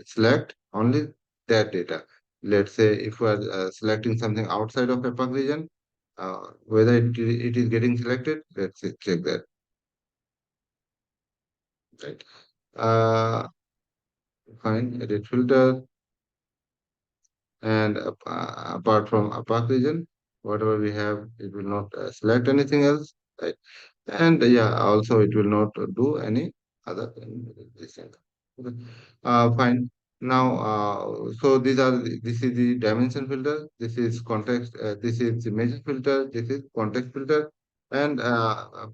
select only that data. Let's say if we are selecting something outside of APAC region, whether it is getting selected, let's check that, right? Uh, Fine, edit filter, and apart from APAC region, whatever we have, it will not select anything else, right? And yeah, also it will not do any other this thing. Okay. Fine. Now, so this is the dimension filter. This is context. This is the measure filter. This is context filter. And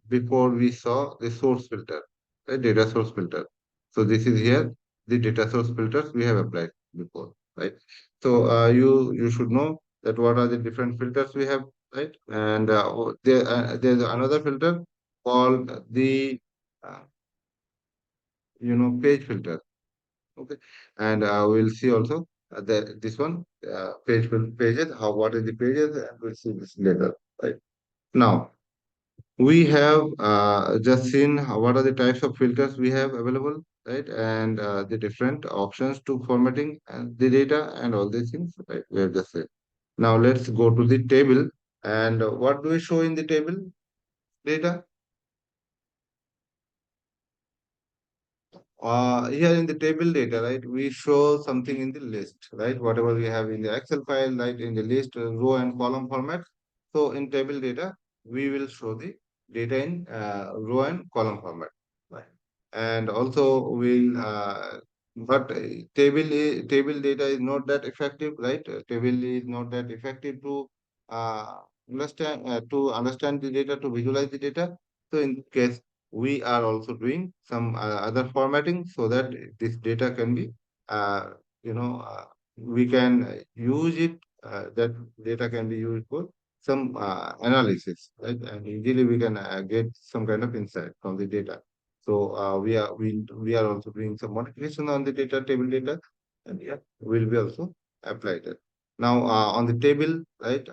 before we saw the source filter, the data source filter. So this is here the data source filters we have applied before, right? So you should know that what are the different filters we have, right? And there's another filter called the uh, page filter, okay, and we'll see also this one pages, how what is the pages, and we'll see this later, right? Now we have just seen what are the types of filters we have available, right, and the different options to formatting and the data and all these things, right? We have just said. Now let's go to the table. And what do we show in the table data? Here in the table data, right, we show something in the list, right? Whatever we have in the Excel file, right, in the list, row and column format. So in table data, we will show the data in row and column format, right? And also but table data is not that effective, right? Table is not that effective uh, to understand the data, to visualize the data. So in this case, we are also doing some other formatting so that this data can be, uh, we can use it, that data can be used for some analysis, right? And easily we can get some kind of insight from the data. So we are also doing some modification on the data, table data, and yeah, will be also applied that. Now on the table, right?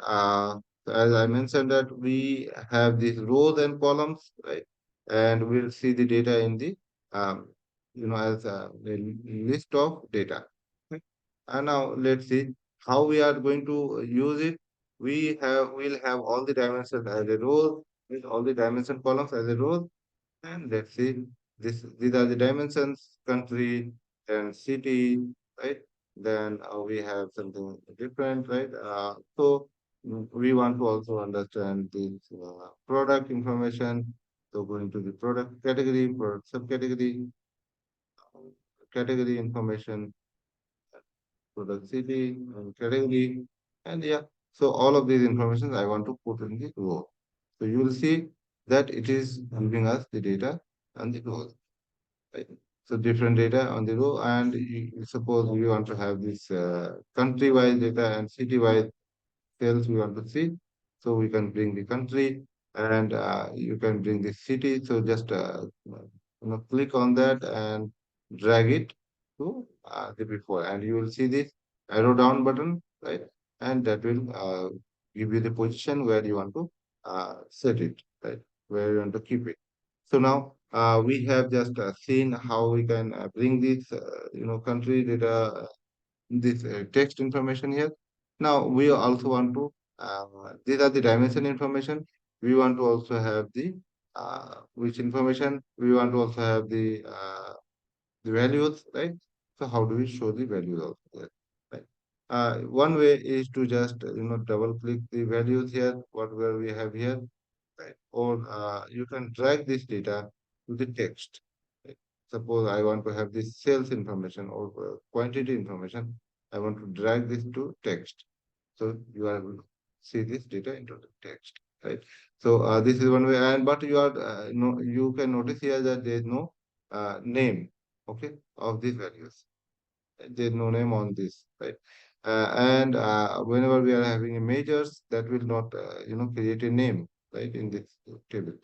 As I mentioned that we have these rows and columns, right? And we'll see the data in the um, as a list of data. Okay. And now let's see how we are going to use it. We'll have all the dimensions as a row, with all the dimension columns as a row, and let's see, these are the dimensions, country and city, right? Then we have something different, right? We want to also understand the product information. So going to the product category, product subcategory, category information, product city, and category, and yeah. So all of these information I want to put in the row. So you will see that it is giving us the data and the rows. Right? So different data on the row, and suppose we want to have this country-wise data and city-wise sales we want to see. So we can bring the country, and you can bring the city. So just click on that and drag it to the before, and you will see this arrow down button, right? And that will give you the position where you want to set it, right? Where you want to keep it. So now we have just seen how we can bring this, country data, this text information here. Now we also want to, these are the dimension information. We want to also have the, which information we want to also have the values, right? So how do we show the values also there, right? One way is to just, double click the values here, whatever we have here, right? Or you can drag this data to the text. Right? Suppose I want to have this sales information or quantity information. I want to drag this to text. So you are able to see this data into the text, right? So this is one way. And but you are no, you can notice here that there is no name, okay, of these values. There's no name on this, right? And whenever we are having a measures, that will not, create a name, right? In this table,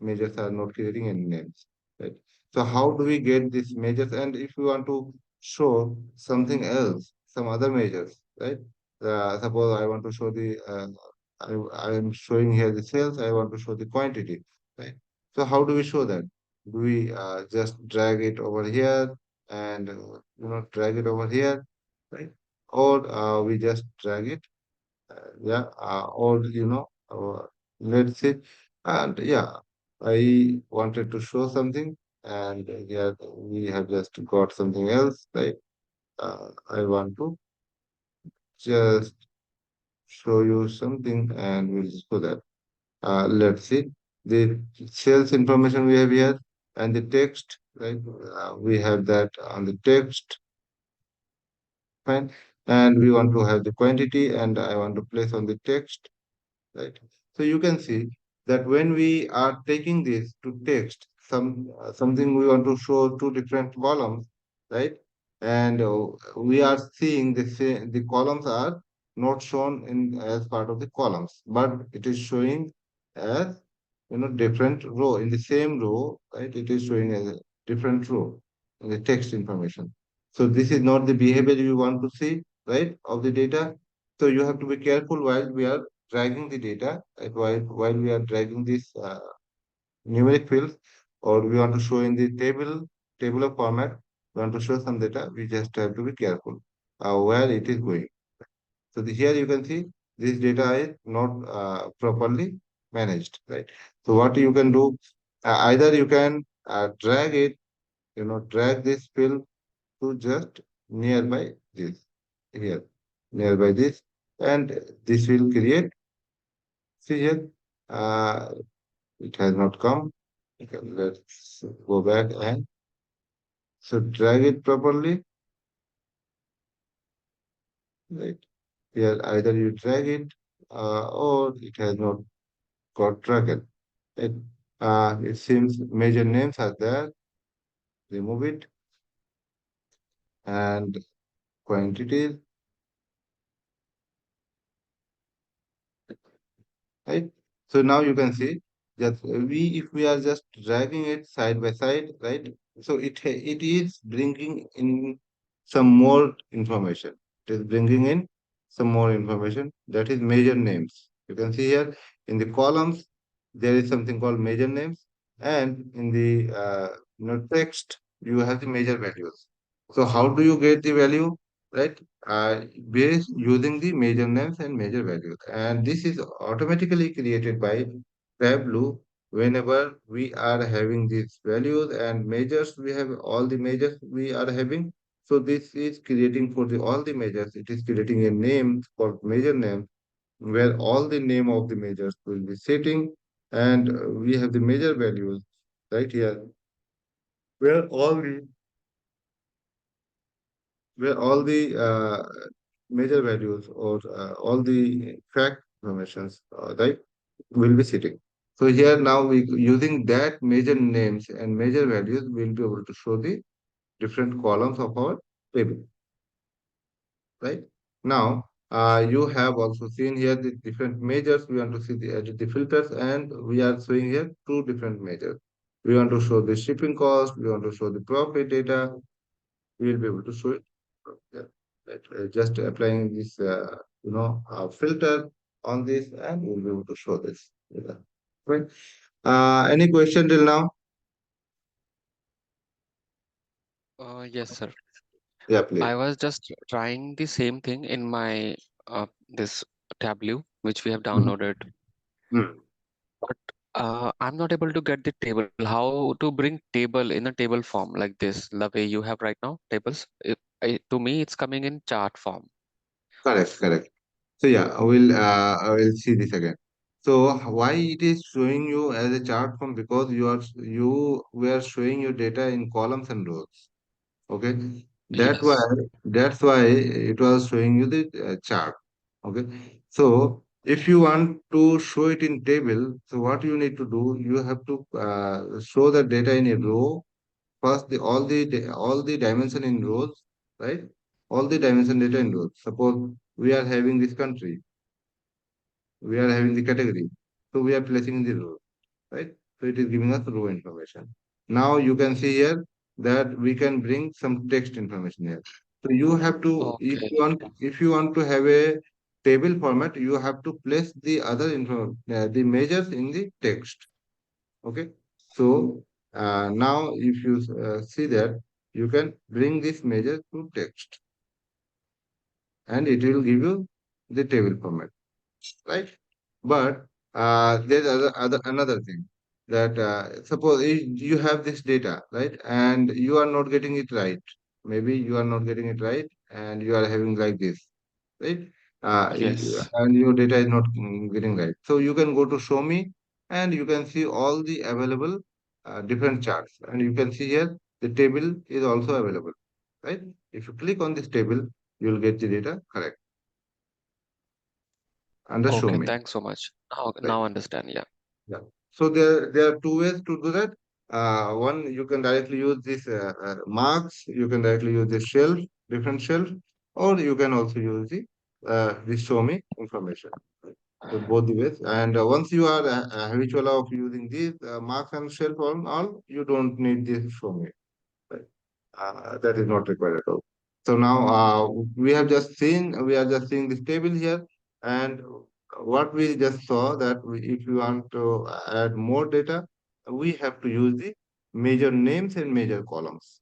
measures are not creating any names, right? So how do we get these measures? And if we want to show something else, some other measures, right? Suppose I want to show I am showing here the sales. I want to show the quantity, right? So how do we show that? Do we just drag it over here and drag it over here, right? Or we just drag it, yeah, or let's see, and yeah, I wanted to show something, and yeah, we have just got something else, right? I want to just show you something, and we'll just do that. Let's see the sales information we have here and the text, right? We have that on the text, fine. And we want to have the quantity, and I want to place on the text, right? So you can see that when we are taking this to text, something we want to show two different columns, right? And we are seeing the columns are not shown in as part of the columns, but it is showing as different row in the same row, right? It is showing as a different row in the text information. So this is not the behavior you want to see, right, of the data. So you have to be careful while we are dragging the data, right? While we are dragging this numeric fields, or we want to show in the table of format, we want to show some data, we just have to be careful where it is going. So here you can see this data is not properly managed, right? So what you can do, either you can drag it, drag this field to just nearby this here, nearby this, and this will create. See here, uh, it has not come. Okay, let's go back and so drag it properly, right? Here, either you drag it or it has not got dragged. It, it seems major names are there. Remove it and quantities, right? So now you can see that if we are just dragging it side by side, right? So it is bringing in some more information. It is bringing in some more information, that is major names. You can see here in the columns there is something called major names, and in the text you have the major values. So how do you get the value, right? Based using the major names and major values. And this is automatically created by Tableau whenever we are having these values and measures. We have all the measures we are having. So this is creating for the all the measures. It is creating a name called major name where all the name of the measures will be sitting, and we have the major values right here where all the major values or all the fact informations, right, will be sitting. So here now we using that major names and major values, we'll be able to show the different columns of our table, right? Now, you have also seen here the different measures. We want to see the filters, and we are showing here two different measures. We want to show the shipping cost. We want to show the profit data. We will be able to show it. Yeah, right. Just applying this, filter on this, and we'll be able to show this. Yeah. Right. Any question till now? Yes, sir. Yeah, please. I was just trying the same thing in my this Tableau, which we have Mhm. downloaded, Mhm. but I'm not able to get the table. How to bring table in a table form like this, the way you have right now, tables? To me, it's coming in chart form. Correct, correct. So yeah, I will see this again. So why it is showing you as a chart form? Because you were showing your data in columns and rows. Okay, that why Yes. that's why it was showing you the chart. Okay, so if you want to show it in table, so what you need to do, you have to show the data in a row. First, all the dimension in rows, right? All the dimension data in rows. Suppose we are having this country, we are having the category, so we are placing in the row, right? So it is giving us row information. Now you can see here that we can bring some text information here. So you have to, Okay. if you want to have a table format, you have to place the other info, the measures in the text. Okay. So now if you see that, you can bring this measure to text, and it will give you the table format, right? But there's another thing that suppose if you have this data, right, and you are not getting it right. Maybe you are not getting it right, and you are having like this, right? Yes. And your data is not getting right. So you can go to Show Me, and you can see all the available different charts, and you can see here the table is also available, right? If you click on this table, you will get the data correct under Show Okay. Me, Thanks so much. right? Now understand. Yeah. Yeah. So there are two ways to do that. One, you can directly use this marks. You can directly use this shelf, different shelf, or you can also use the show me information. So both the ways. And once you are habitual of using these marks and shelf on all, you don't need this show me. Right? That is not required at all. So now we are just seeing this table here, and what we just saw that if you want to add more data, we have to use the major names and major columns.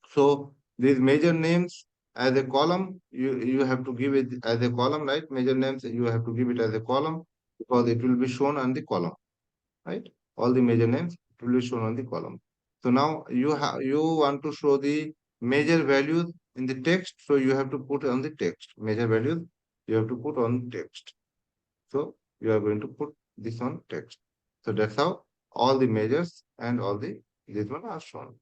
So these major names as a column, you have to give it as a column, right? Major names, you have to give it as a column because it will be shown on the column, right? All the major names will be shown on the column. So now you want to show the major values in the text, so you have to put on the text. Major values you have to put on text. So you are going to put this on text. So that's how all the measures and all the this one are shown.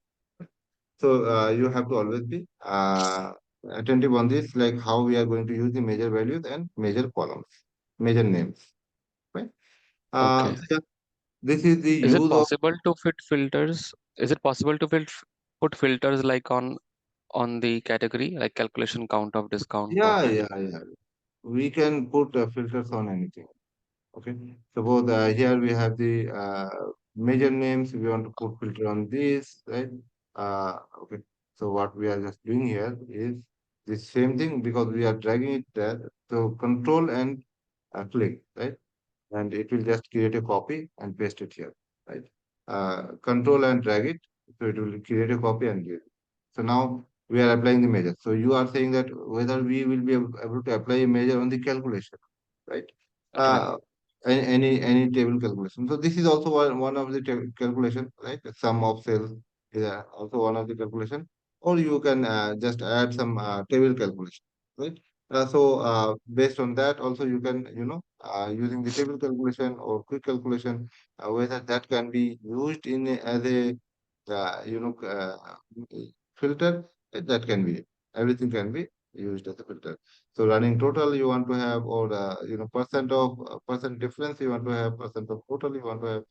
So you have to always be attentive on this, like how we are going to use the major values and major columns, major names, right? Okay. So this is the Is it use of. possible to fit filters? Is it possible to put filters like on the category, like calculation count of discount Yeah, profit? yeah, yeah. We can put filters on anything. Okay. Suppose here we have the major names. We want to put filter on this, right? Okay. So what we are just doing here is the same thing because we are dragging it there. So control and click, right? And it will just create a copy and paste it here, right? Control and drag it, so it will create a copy and give. So now we are applying the measure. So you are saying that whether we will be able to apply a measure on the calculation, right? Right. Uh, any table calculation. So this is also one of the calculation, right? Sum of sales is also one of the calculation, or you can just add some table calculation, right? Based on that, also you can, using the table calculation or quick calculation, whether that can be used in as a, filter, that can be, everything can be used as a filter. So running total you want to have, or percent difference you want to have, percent of total you want to have,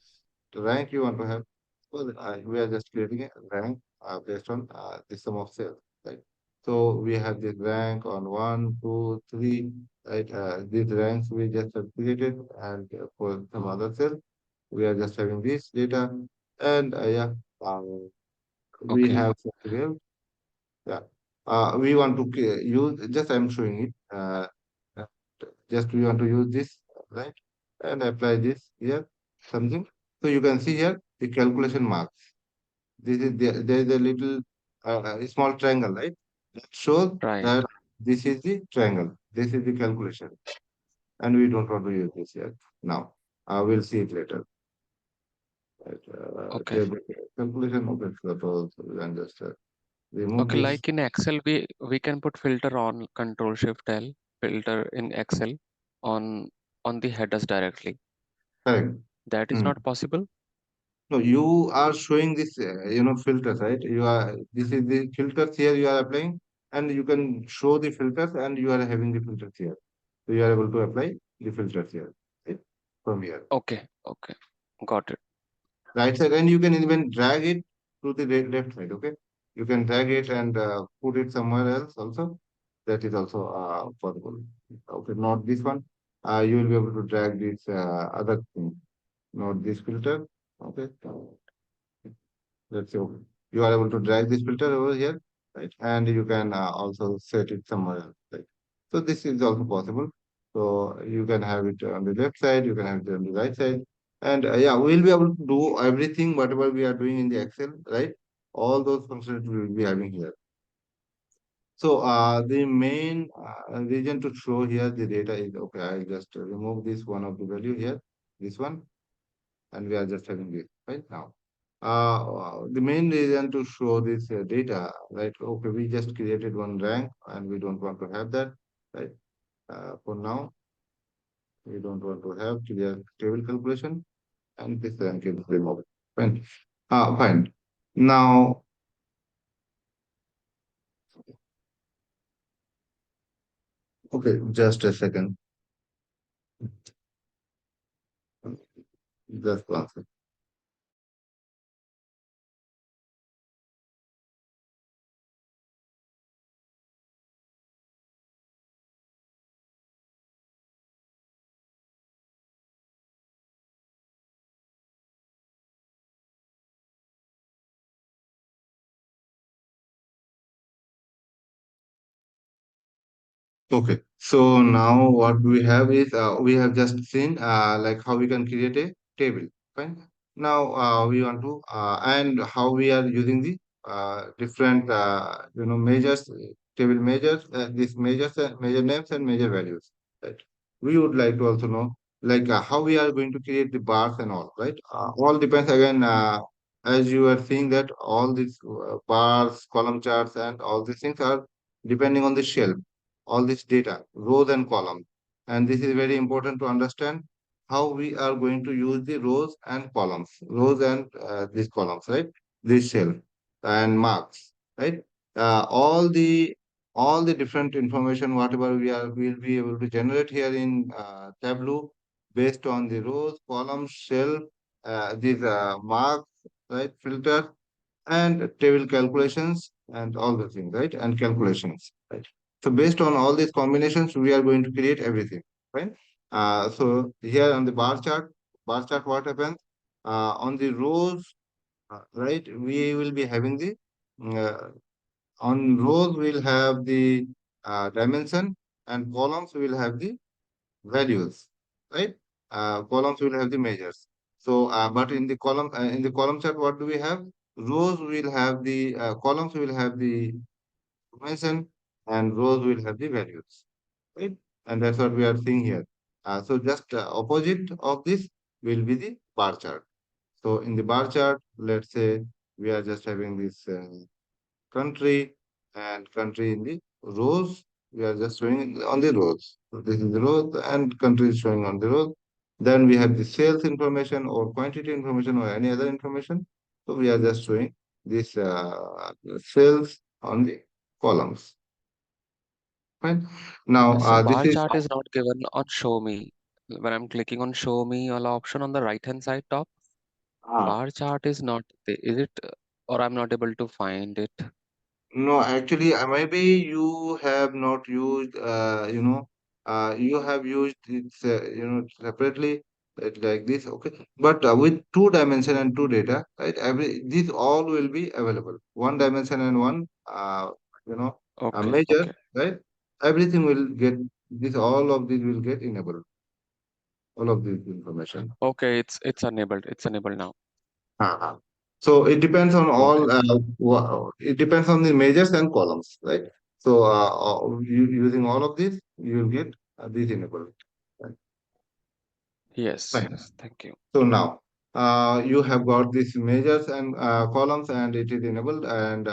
the rank you want to have. Well, we are just creating a rank based on the sum of sales, right? So we have this rank on one, two, three, right? These ranks we just have created, and for some other cell, we are just having this data, and we Okay. have something else. Yeah. We want to use, just I'm showing it. Uh, just we want to use this, right? And apply this here, something. So you can see here the calculation marks. There is a little small triangle, right? That shows Right. that this is the triangle. This is the calculation. And we don't want to use this yet. Now, we'll see it later. Right? Okay. Table calculation, okay, so we can just remove Okay. this. Like in Excel, we can put filter on Control Shift L, filter in Excel on on the headers directly. Correct. That is Hmm. not possible. No, you are showing this, filters, right? This is the filters here you are applying, and you can show the filters, and you are having the filters here. So you are able to apply the filters here, right? From here, Okay. Okay. Got it. right side, and you can even drag it to the left side. Okay, you can drag it and put it somewhere else also. That is also possible. Okay, not this one. You will be able to drag this other thing, not this filter. Okay. Let's say okay. You are able to drag this filter over here, right? And you can also set it somewhere else, right? So this is also possible. So you can have it on the left side, you can have it on the right side. And yeah, we'll be able to do everything, whatever we are doing in the Excel, right? All those functions we will be having here. So the main reason to show here the data is, okay, I'll just remove this one of the value here, this one, and we are just having this right now. The main reason to show this data, right? Okay, we just created one rank and we don't want to have that, right? For now, we don't want to have clear table calculation, and this rank is removed. Fine. Fine. Now, okay, just a second. Just one second. Okay, so now what we have is we have just seen like how we can create a table. Fine. Now we want to and how we are using the different measures. table measures, these measures, measure names and measure values. Right. We would like to also know like how we are going to create the bars and all. Right. All depends again. As you are seeing that all these bars, column charts, and all these things are depending on the shelf. All this data, rows and columns, and this is very important to understand how we are going to use the rows and these columns, right? This shelf and marks, right? All the different information whatever we'll be able to generate here in Tableau based on the rows, columns, shelf, these marks, right? Filter and table calculations and all the things, right? And calculations, right? So based on all these combinations, we are going to create everything, right? So here on the bar chart, what happens? On the rows, right? We will be having the uh, on rows we'll have the dimension, and columns will have the values, right? Columns will have the measures. So, but in the column chart, what do we have? Rows will have the columns will have the dimension, and rows will have the values, right? And that's what we are seeing here. So, just opposite of this will be the bar chart. So, in the bar chart, let's say we are just having this. Country and country in the rows. We are just showing it on the rows. So this is the rows and country is showing on the rows. Then we have the sales information or quantity information or any other information. So we are just showing this sales on the columns. Fine. Now So this bar is chart is not given on show me. When I'm clicking on show me all option on the right hand side top, ah, bar chart is not there. Is it or I'm not able to find it? no, actually, maybe you have not used, you have used it, separately, like this, okay. But with two dimension and two data, right? These all will be available. One dimension and one, Okay, measure, okay. right? Everything will get this. All of these will get enabled. All of this information. Okay, it's enabled. It's enabled now. Uh-huh. So it depends on Okay. all. It depends on the measures and columns, right? So using all of this, you will get these enabled. Right? Yes, Fine. yes. Thank you. So now you have got these measures and columns, and it is enabled, and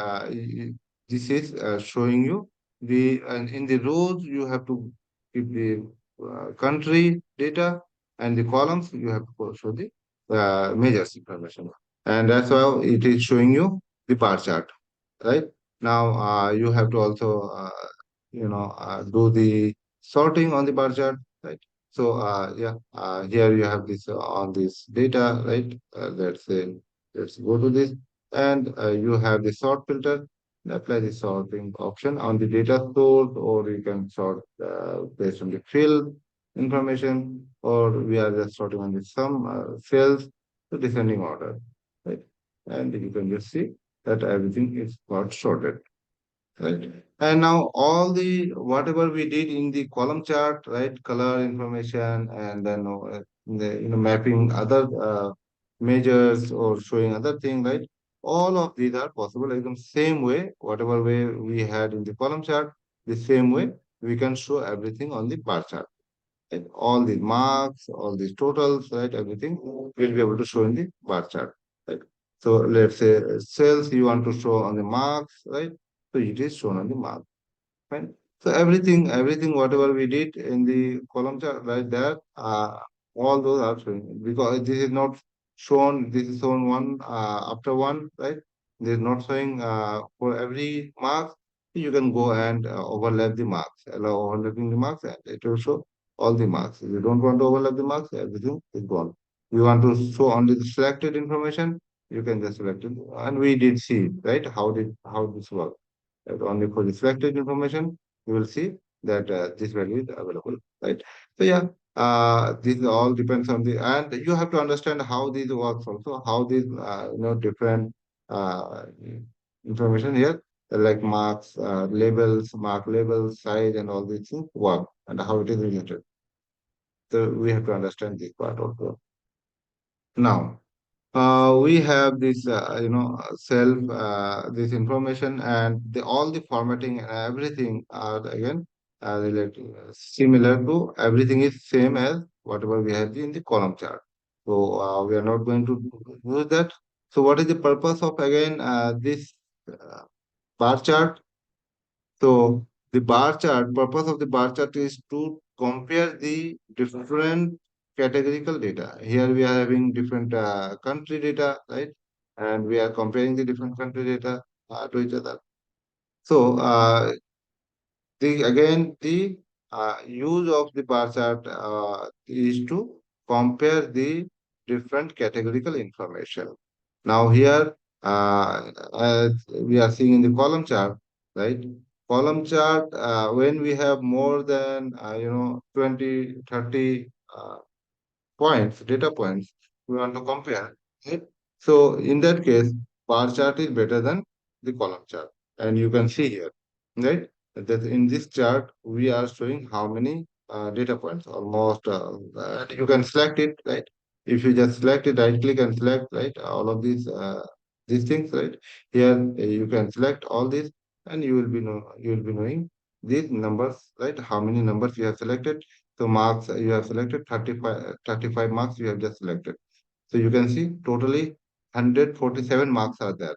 this is showing you and in the rows you have to keep the country data, and the columns you have to show the measures information, and that's how it is showing you the bar chart, right? Now you have to also do the sorting on the bar chart, right? So here you have this on this data, right? Let's say let's go to this, and you have the sort filter. Apply the sorting option on the data source, or you can sort based on the field information, or we are just sorting on the some cells to descending order, right? And you can just see that everything is got sorted. Right. And now all the whatever we did in the column chart, right, color information, and then mapping other measures or showing other thing, right? All of these are possible like the same way, whatever way we had in the column chart, the same way we can show everything on the bar chart. Right? All the marks, all these totals, right? Everything we'll be able to show in the bar chart. Right. So let's say sales you want to show on the marks, right? So it is shown on the mark. Fine. So everything, whatever we did in the column chart right there, all those are showing because this is not shown. This is shown one after one, right? This is not showing for every mark. You can go and overlap the marks, allow overlapping the marks, and it will show all the marks. If you don't want to overlap the marks, everything is gone. You want to show only the selected information, you can just select it. And we did see, right? How this works only for the selected information, you will see that this value is available, right? So yeah, this all depends on the, and you have to understand how these works also, how these, different uh, information here, like marks, mark labels, size, and all these things work, and how it is related. So we have to understand this part also. Now, We have this, self, this information and all the formatting and everything are again related, similar to everything is same as whatever we have in the column chart. So we are not going to use that. So what is the purpose of again this uh, bar chart? So the bar chart, purpose of the bar chart is to compare the different categorical data. Here we are having different country data, right? And we are comparing the different country data to each other. So the use of the bar chart is to compare the different categorical information. Now here, as we are seeing in the column chart, right? Column chart, when we have more than 20, 30 points, data points we want to compare, right? So in that case, bar chart is better than the column chart. And you can see here, right? That in this chart, we are showing how many data points, almost, and you can select it, right? If you just select it, right click and select, right? All of these things, right? Here you can select all these and you will be knowing these numbers, right? How many numbers you have selected. So marks you have selected 35 marks you have just selected. So you can see totally 147 marks are there,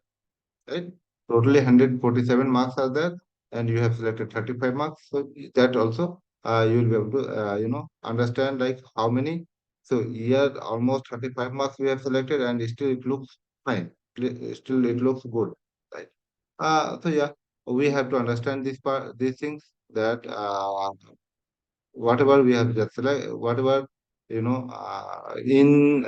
right? Totally 147 marks are there, and you have selected 35 marks. So that also you will be able to understand like how many. So here almost 35 marks we have selected, and still it looks fine. Still it looks good, right? So yeah, we have to understand this part, these things that whatever we have just select, whatever in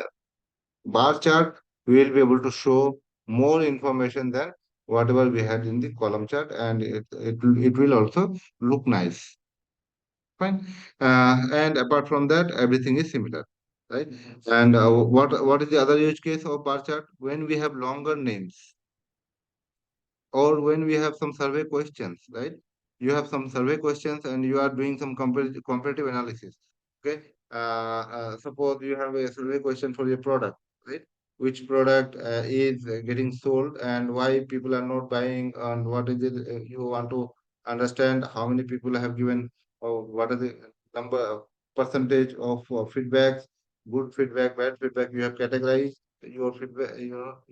bar chart, we will be able to show more information than whatever we had in the column chart, and it will also look nice. Fine. And apart from that, everything is similar, right? And what is the other use case of bar chart? When we have longer names, or when we have some survey questions, right? You have some survey questions and you are doing some comparative analysis. Okay. Suppose you have a survey question for your product, right? Which product is getting sold and why people are not buying, and what is it you want to understand how many people have given, or what are the number percentage of feedbacks, good feedback, bad feedback. You have categorized your feedback, your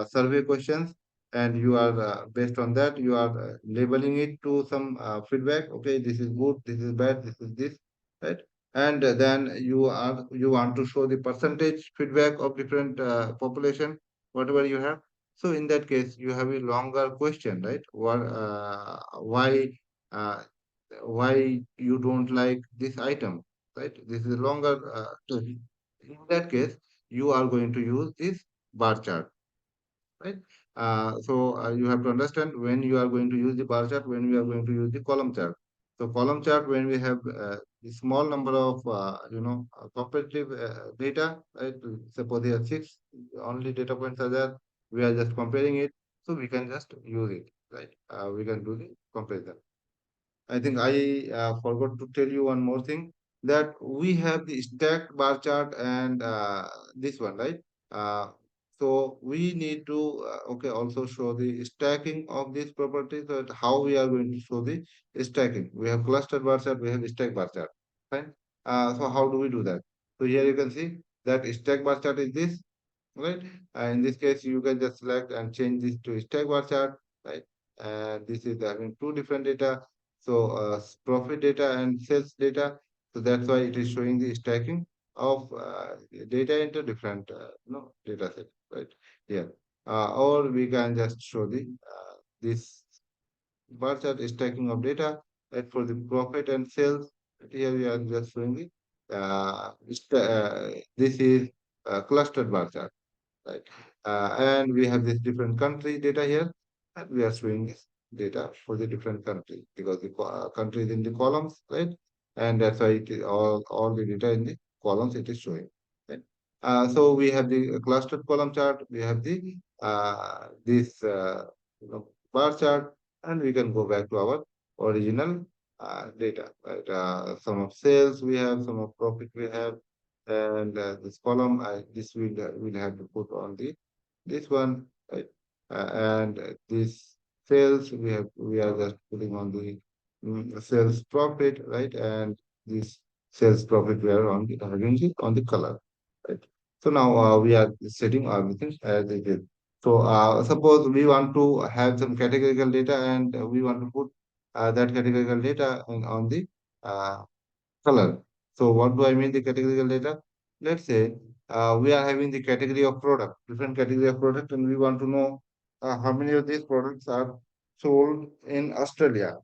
survey questions, and you are based on that you are labeling it to some feedback. Okay, this is good, this is bad, this is this, right? And then you want to show the percentage feedback of different population, whatever you have. So in that case you have a longer question, right? Uh, why you don't like this item, right? This is a longer story. In that case you are going to use this bar chart, right? So you have to understand when you are going to use the bar chart, when we are going to use the column chart. So column chart, when we have a small number of competitive data, right? Suppose there are six only data points are there. We are just comparing it, so we can just use it, right? We can do the comparison. I think I forgot to tell you one more thing, that we have the stacked bar chart and this one, right? Uh, so we need to okay also show the stacking of these properties. That how we are going to show the stacking. We have clustered bar chart, we have stack bar chart. Fine. So how do we do that? So here you can see that stack bar chart is this, right? In this case, you can just select and change this to stack bar chart, right? And this is having two different data. So profit data and sales data. So that's why it is showing the stacking of data into different data set, right? Here. Or we can just show the this bar chart stacking of data, right, for the profit and sales. Here we are just showing the this is clustered bar chart, right? And we have this different country data here, and we are showing this data for the different country because the country is in the columns, right? And that's why it is all the data in the columns it is showing. Right? So we have the clustered column chart, we have the this bar chart, and we can go back to our original data, right? Some of sales we have, some of profit we have, and this column, this will have to put on the this one, right? And this sales we are just putting on the sales profit, right? And this sales profit we are on the having it on the color, right? So now we are setting everything as it is. So suppose we want to have some categorical data and we want to put that categorical data on the uh, color. So what do I mean the categorical data? Let's say we are having the category of product, different category of product, and we want to know how many of these products are sold in Australia,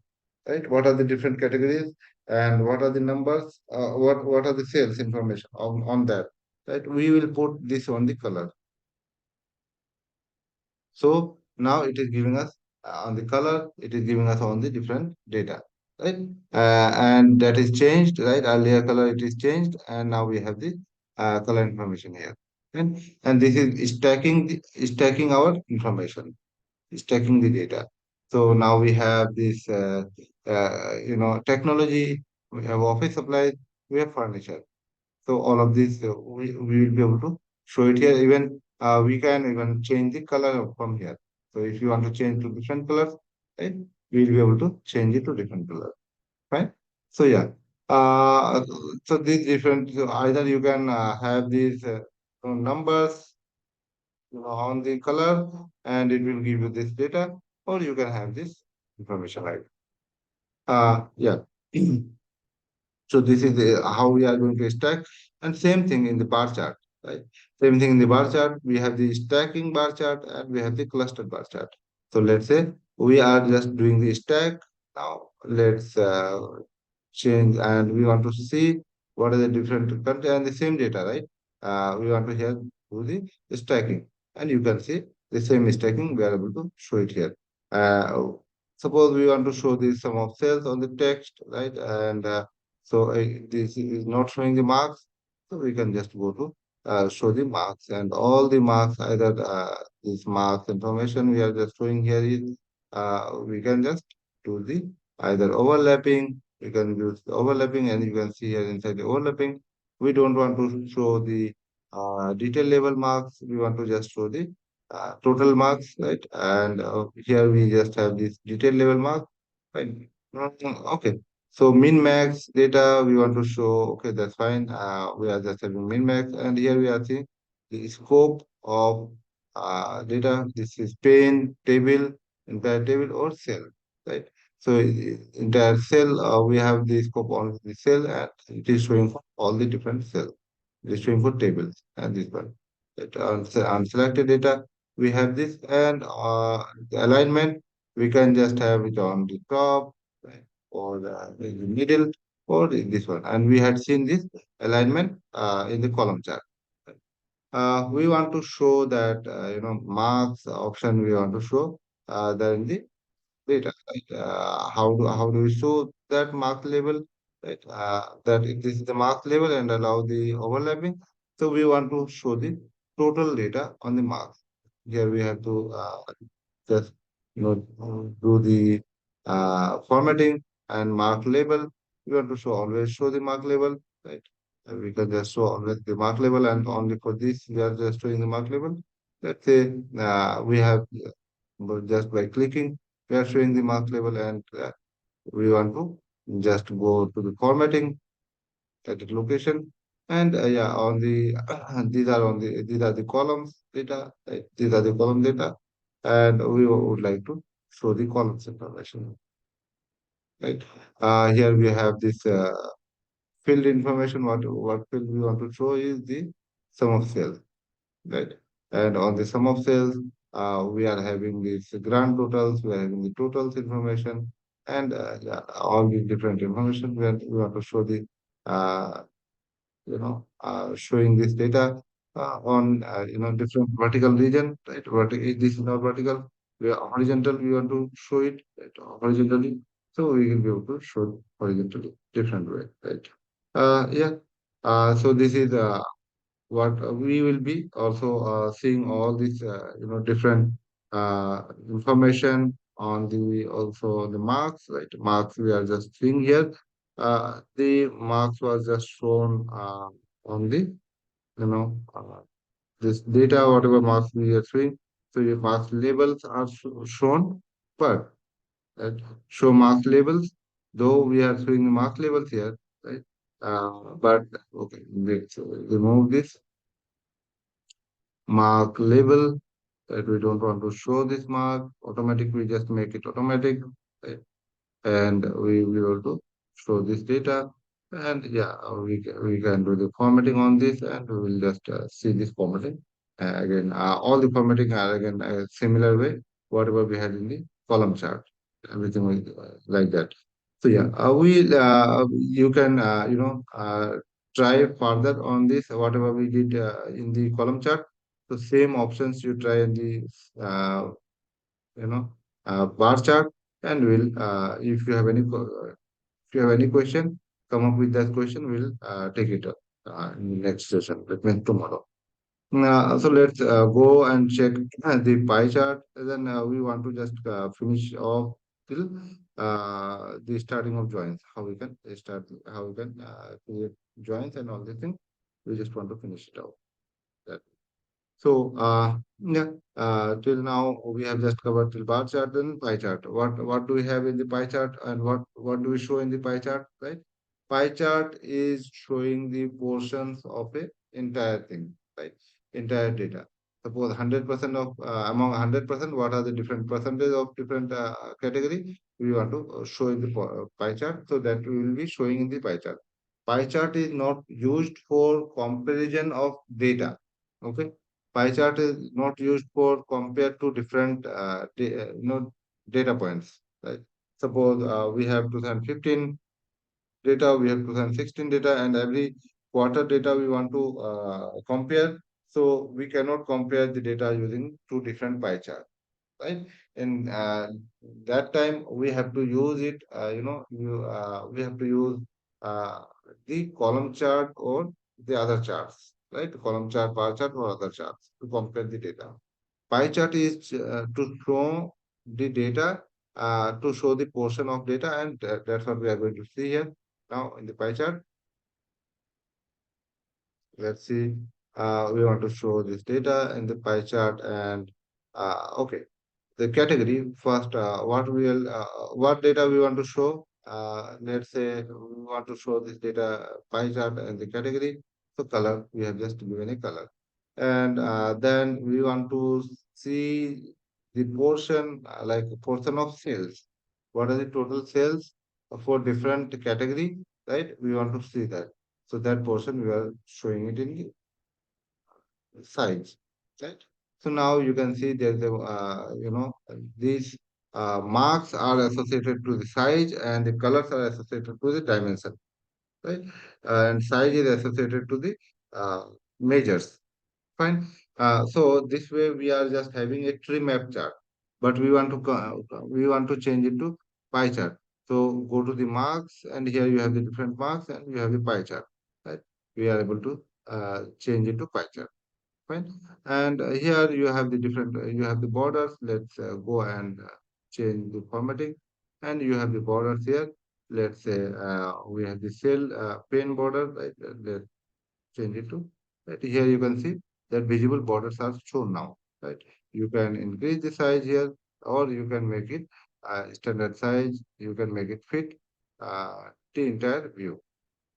right? What are the different categories and what are the numbers? What are the sales information on that, right? We will put this on the color. So now it is giving us on the color, it is giving us on the different data, right? And that is changed, right? Earlier color it is changed, and now we have the color information here. And this is stacking our information, stacking the data. So now we have this, technology, we have office supplies, we have furniture. So all of this we will be able to show it here. Even we can even change the color from here. So if you want to change to different colors, right, we will be able to change it to different color. Right? So yeah. Uh, so these different. So either you can have these numbers, on the color, and it will give you this data, or you can have this information, right? Yeah. So this is how we are going to stack. And same thing in the bar chart, right? Same thing in the bar chart. We have the stacking bar chart and we have the clustered bar chart. So let's say we are just doing the stack. Now let's change and we want to see what are the different content and the same data, right? We want to here do the stacking. And you can see the same stacking, we are able to show it here. Uh, Suppose we want to show the sum of sales on the text, right? And so this is not showing the marks. So we can just go to show the marks and all the marks, either this marks information we are just showing here is we can just do the either overlapping. We can use the overlapping and you can see here inside the overlapping. We don't want to show the detail level marks. We want to just show the total marks, right? And here we just have this detail level mark, right? Okay. So min max data we want to show. Okay, that's fine. We are just having min max, and here we are seeing the scope of data. This is pane, table, entire table, or cell, right? So entire cell, we have the scope on the cell, and it is showing for all the different cells. It is showing for tables, and this one. That on selected data, we have this, and the alignment, we can just have it on the top, right, or in the middle, or in this one. And we had seen this alignment in the column chart. We want to show that, marks option we want to show that in the data, right? How do we show that mark level, right? That this is the mark level and allow the overlapping. So we want to show the total data on the marks. Here we have to just do the formatting and mark label. We want to always show the mark label, right? We can just show always the mark label, and only for this we are just showing the mark label. Let's say we have but just by clicking we are showing the mark label, and we want to just go to the formatting at the location, and yeah, on the these are the columns data, right? These are the column data, and we would like to show the columns information, right? Here we have this field information. What field we want to show is the sum of sales, right? And on the sum of sales, we are having these grand totals, we are having the totals information, and yeah, all the different information. We want to show the, showing this data on, different vertical region, right? This is not vertical. We are horizontal. We want to show it, right, horizontally. So we will be able to show horizontally, different way, right? Yeah. So this is what we will be also seeing all these different information on the also the marks, right? Marks we are just seeing here. The marks was just shown on the, you know, this data, whatever marks we are showing. So your marks labels are shown, but show marks labels, though we are showing the marks labels here, right? But okay, let's remove this mark label that we don't want to show this mark automatic. We just make it automatic, right? And we will be able to show this data. And yeah, we can do the formatting on this, and we will just see this formatting again. All the formatting are again a similar way, whatever we had in the column chart. Everything will like that. So yeah, we you can try further on this whatever we did in the column chart. So same options you try in the uh, you know bar chart, and we'll if you have any question, come up with that question. We'll take it up in the next session. That means tomorrow. So let's go and check the pie chart. Then we want to just finish off till the starting of joins. How we can start, how we can create joins and all these things. We just want to finish it out. That. So, yeah, till now we have just covered till bar chart and pie chart. What do we have in the pie chart, and what do we show in the pie chart, right? Pie chart is showing the portions of a entire thing, right? Entire data. Suppose 100% of among 100%, what are the different percentage of different category? We want to show in the pie chart, so that we will be showing in the pie chart. Pie chart is not used for comparison of data. Okay, pie chart is not used for compare to different data points, right? Suppose we have 2015 data, we have 2016 data, and every quarter data we want to compare. So we cannot compare the data using two different pie charts, right? And that time we have to use it, we have to use uh, the column chart or the other charts, right? Column chart, bar chart, or other charts to compare the data. Pie chart is to show the data, to show the portion of data, and that's what we are going to see here now in the pie chart. Let's see. We want to show this data in the pie chart, and okay, the category first. What data we want to show? Let's say we want to show this data pie chart and the category. So color, we have just given a color, and then we want to see the portion, like portion of sales. What are the total sales for different category? Right? We want to see that. So that portion we are showing it in size, right? So now you can see there's a, these marks are associated to the size, and the colors are associated to the dimension, right? And size is associated to the uh, measures. Fine. So this way we are just having a tree map chart, but we want to change it to pie chart. So go to the marks, and here you have the different marks, and you have the pie chart, right? We are able to change it to pie chart. Fine. And here you have the different, you have the borders. Let's go and change the formatting. And you have the borders here. Let's say we have the cell pen border, right? Let's change it to, right? Here you can see that visible borders are shown now, right? You can increase the size here, or you can make it standard size. You can make it fit the entire view,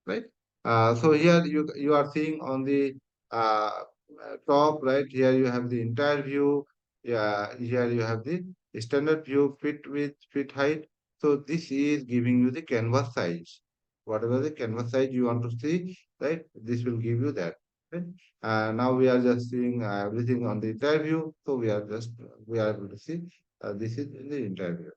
right? So here you are seeing on the uh, top right here you have the entire view. Yeah, here you have the standard view, fit width, fit height. So this is giving you the canvas size. Whatever the canvas size you want to see, right? This will give you that. Right? Now we are just seeing everything on the entire view. So we are able to see this is in the entire view.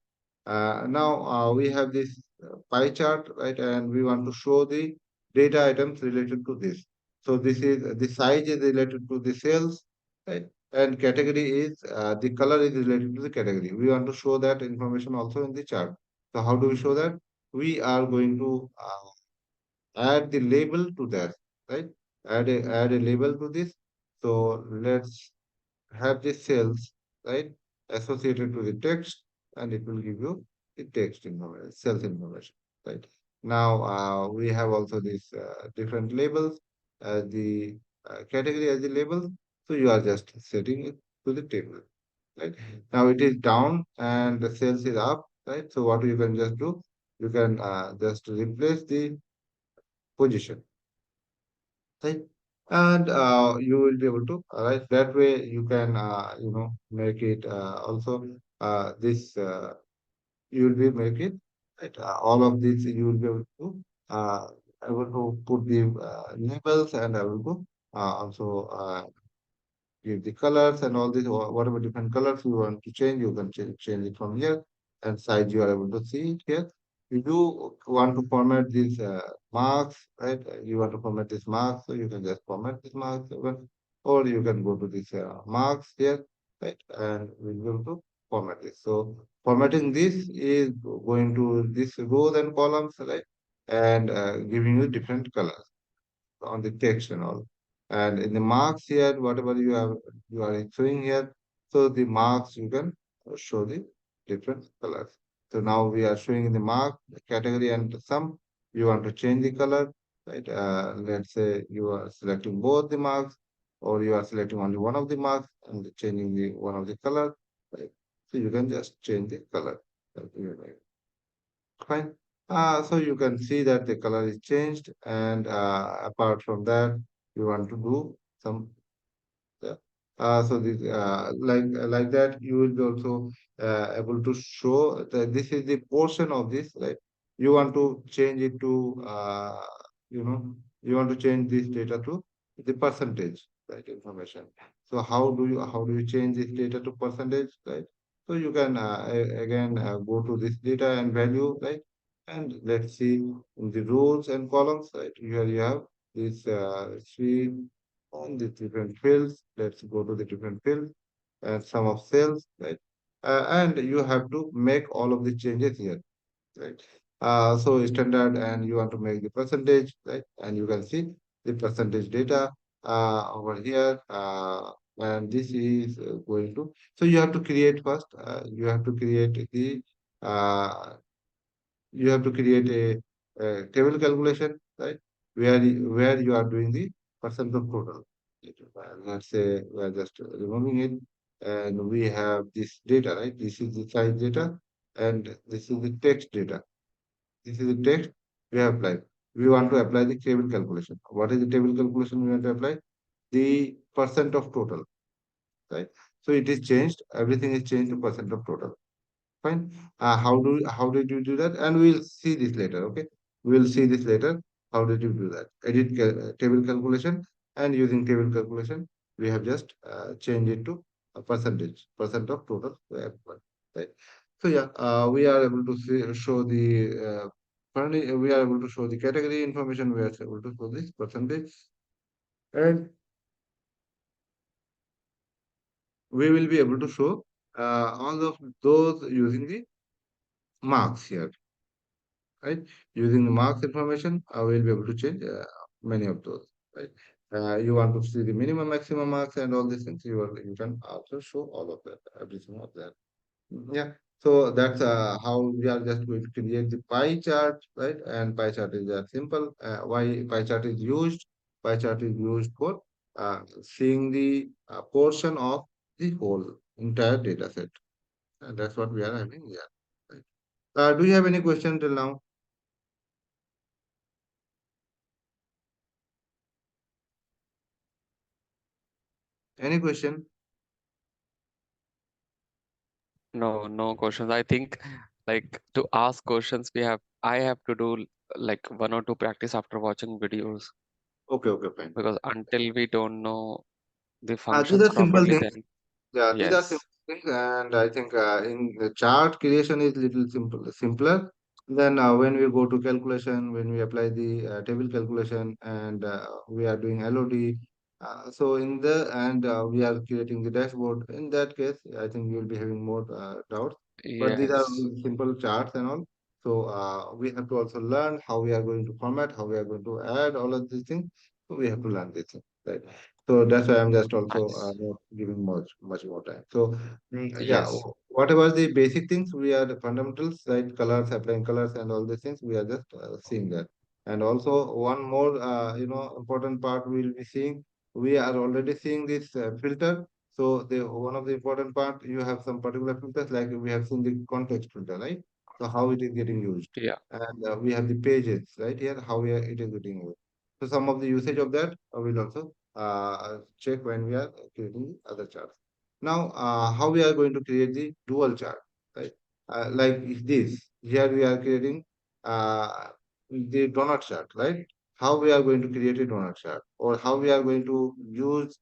Now we have this pie chart, right? And we want to show the data items related to this. So this is the size is related to the sales, right? And category is the color is related to the category. We want to show that information also in the chart. So how do we show that? We are going to add the label to that, right? Add a label to this. So let's have the cells, right, associated to the text, and it will give you the text information, cells information, right? Now we have also these different labels. as the category as the label. So you are just setting it to the table, right? Now it is down and the sales is up, right? So what you can just do, you can just replace the position, right? And you will be able to, right? That way you can, make it also this. You will be make it right. All of this you will be uh, able to put the labels and able to also give the colors and all this, whatever different colors you want to change, you can change it from here. And size you are able to see it here. You do want to format these marks, right? You want to format this marks, so you can just format this marks, or you can go to this marks here, right? And we'll be able to format this. So formatting this is going to this rows and columns, right? And giving you different colors on the text and all. And in the marks here, whatever you are showing here, so the marks you can show the different colors. So now we are showing in the mark the category and sum. You want to change the color, right? Let's say you are selecting both the marks, or you are selecting only one of the marks and changing the one of the color, right? So you can just change the color. Fine. So you can see that the color is changed, and apart from that, you want to do some. Yeah. So this like that, you will be also able to show that this is the portion of this. Right. You want to change it to you know you want to change this data to the percentage, right? Information. So how do you change this data to percentage, right? So you can again go to this data and value, right? And let's see in the rows and columns, right? Here you have this sheet on the different fields. Let's go to the different fields and sum of cells, right? And you have to make all of the changes here, right? So standard, and you want to make the percentage, right? And you can see the percentage data over here. And this is going to, so you have to create first, you have to create the uh, you have to create a table calculation, right? Where you are doing the percent of total. Let's say we are just removing it, and we have this data, right? This is the size data, and this is the text data. This is the text we have applied. We want to apply the table calculation. What is the table calculation we want to apply? The percent of total, right? So it is changed. Everything is changed to percent of total. Fine. How did you do that? And we'll see this later. Okay, we'll see this later. How did you do that? Edit table calculation, and using table calculation, we have just changed it to a percentage, percent of total. Right. So yeah, we are able to show the finally we are able to show the category information. We are able to show this percentage, and we will be able to show all of those using the marks here, right? Using the marks information, I will be able to change many of those, right? You want to see the minimum, maximum marks and all these things. You can also show all of that, everything of that. Yeah. So that's how we are just going to create the pie chart, right? And pie chart is simple. Why pie chart is used? Pie chart is used for seeing the portion of the whole entire data set. And that's what we are having here. Right? Do you have any question till now? Any question? No, no questions. I think like to ask questions, I have to do like one or two practice after watching videos Okay, okay, fine. because until we don't know the These functions are simple properly, things. then Yeah, these are simple yes, things, and I think in the chart creation is little simpler. Then when we go to calculation, when we apply the table calculation, and we are doing LOD, so in the and we are creating the dashboard. In that case, I think you will be having more doubts. But these are yes, simple charts and all. So we have to also learn how we are going to format, how we are going to add all of these things. So we have to learn these things, right? So that's why I'm just also nice. not giving much more time. So yeah, Yes, whatever the basic things, we are the fundamentals, right? Colors, applying colors, and all these things. We are just seeing that. And also one more, important part we'll be seeing. We are already seeing this filter. So the one of the important part, you have some particular filters, like we have seen the context filter, right? So how it is getting used, Yeah. and we have the pages right here, how it is getting used. So some of the usage of that we'll also check when we are creating the other charts. Now, how we are going to create the dual chart, right? Like this, here we are creating uh, the donut chart, right? How we are going to create a donut chart, or how we are going to use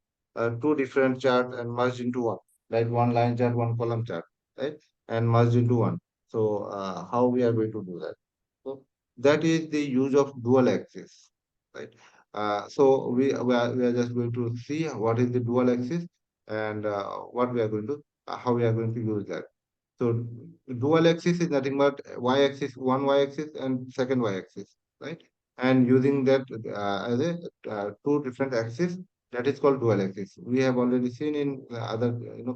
two different charts and merge into one, like one line chart, one column chart, right? And merge into one. So, how we are going to do that? So that is the use of dual axis, right? So we are just going to see what is the dual axis, and what we are going to how we are going to use that. So dual axis is nothing but y-axis, one y-axis and second y-axis, right? And using that as a two different axis, that is called dual axis. We have already seen in other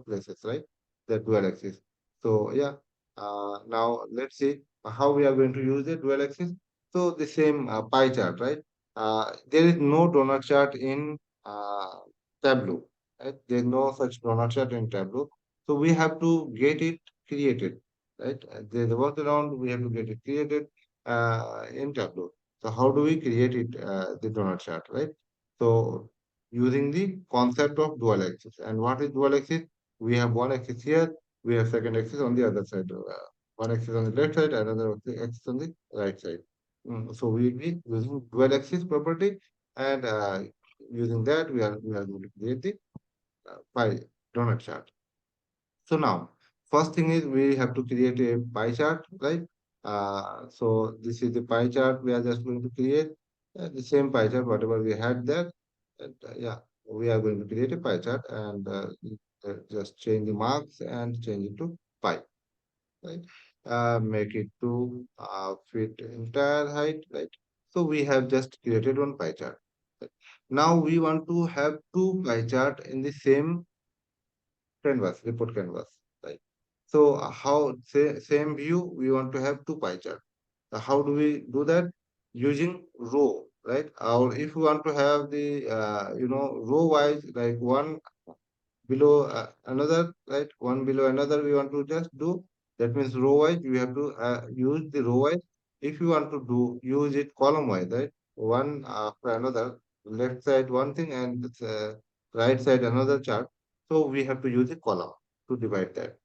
places, right? The dual axis. So yeah, now let's see how we are going to use the dual axis. So the same pie chart, right? There is no donut chart in Tableau, right? There is no such donut chart in Tableau. So we have to get it created, right? There's a workaround. We have to get it created in Tableau. So how do we create it, the donut chart, right? So using the concept of dual axis. And what is dual axis? We have one axis here. We have second axis on the other side. One axis on the left side, another axis on the right side. So we will be using dual axis property, and using that we are going to create the pie donut chart. So now, first thing is we have to create a pie chart, right? So this is the pie chart we are just going to create. The same pie chart, whatever we had there. And, yeah, we are going to create a pie chart, and just change the marks and change it to pie, right? Make it to fit entire height, right? So we have just created one pie chart. Right? Now we want to have two pie chart in the same canvas, report canvas, right? So same view, we want to have two pie chart. How do we do that? Using row, right? Or if we want to have the row wise, like one below another, right? One below another, we want to just do. That means row wise, we have to use the row wise. If you want to do use it column wise, right? One after another, left side one thing and right side another chart. So we have to use a column to divide that.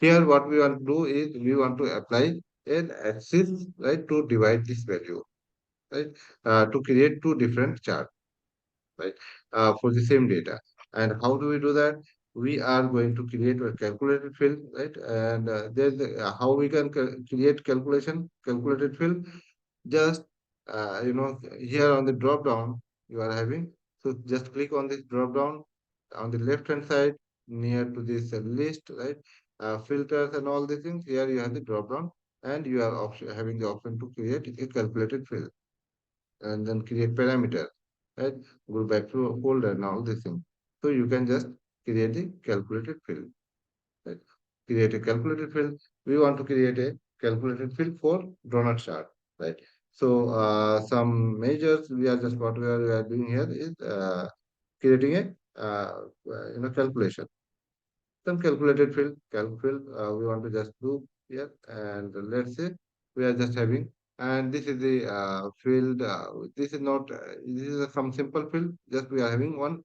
Here, what we want to do is we want to apply an axis, right, to divide this value, right, to create two different charts, right, for the same data. And how do we do that? We are going to create a calculated field, right? And how we can create calculated field. Just here on the drop down you are having. So just click on this drop down on the left hand side near to this list, right? Filters and all these things. Here you have the drop down, and you are having the option to create a calculated field, and then create parameter, right? Go back to a folder and all this thing. So you can just create the calculated field, right? Create a calculated field. We want to create a calculated field for donut chart, right? So some measures we are just what we are doing here is creating a calculation. Some calculated field we want to just do here, and let's say we are just having, and this is the field. This is not. This is some simple field. Just we are having one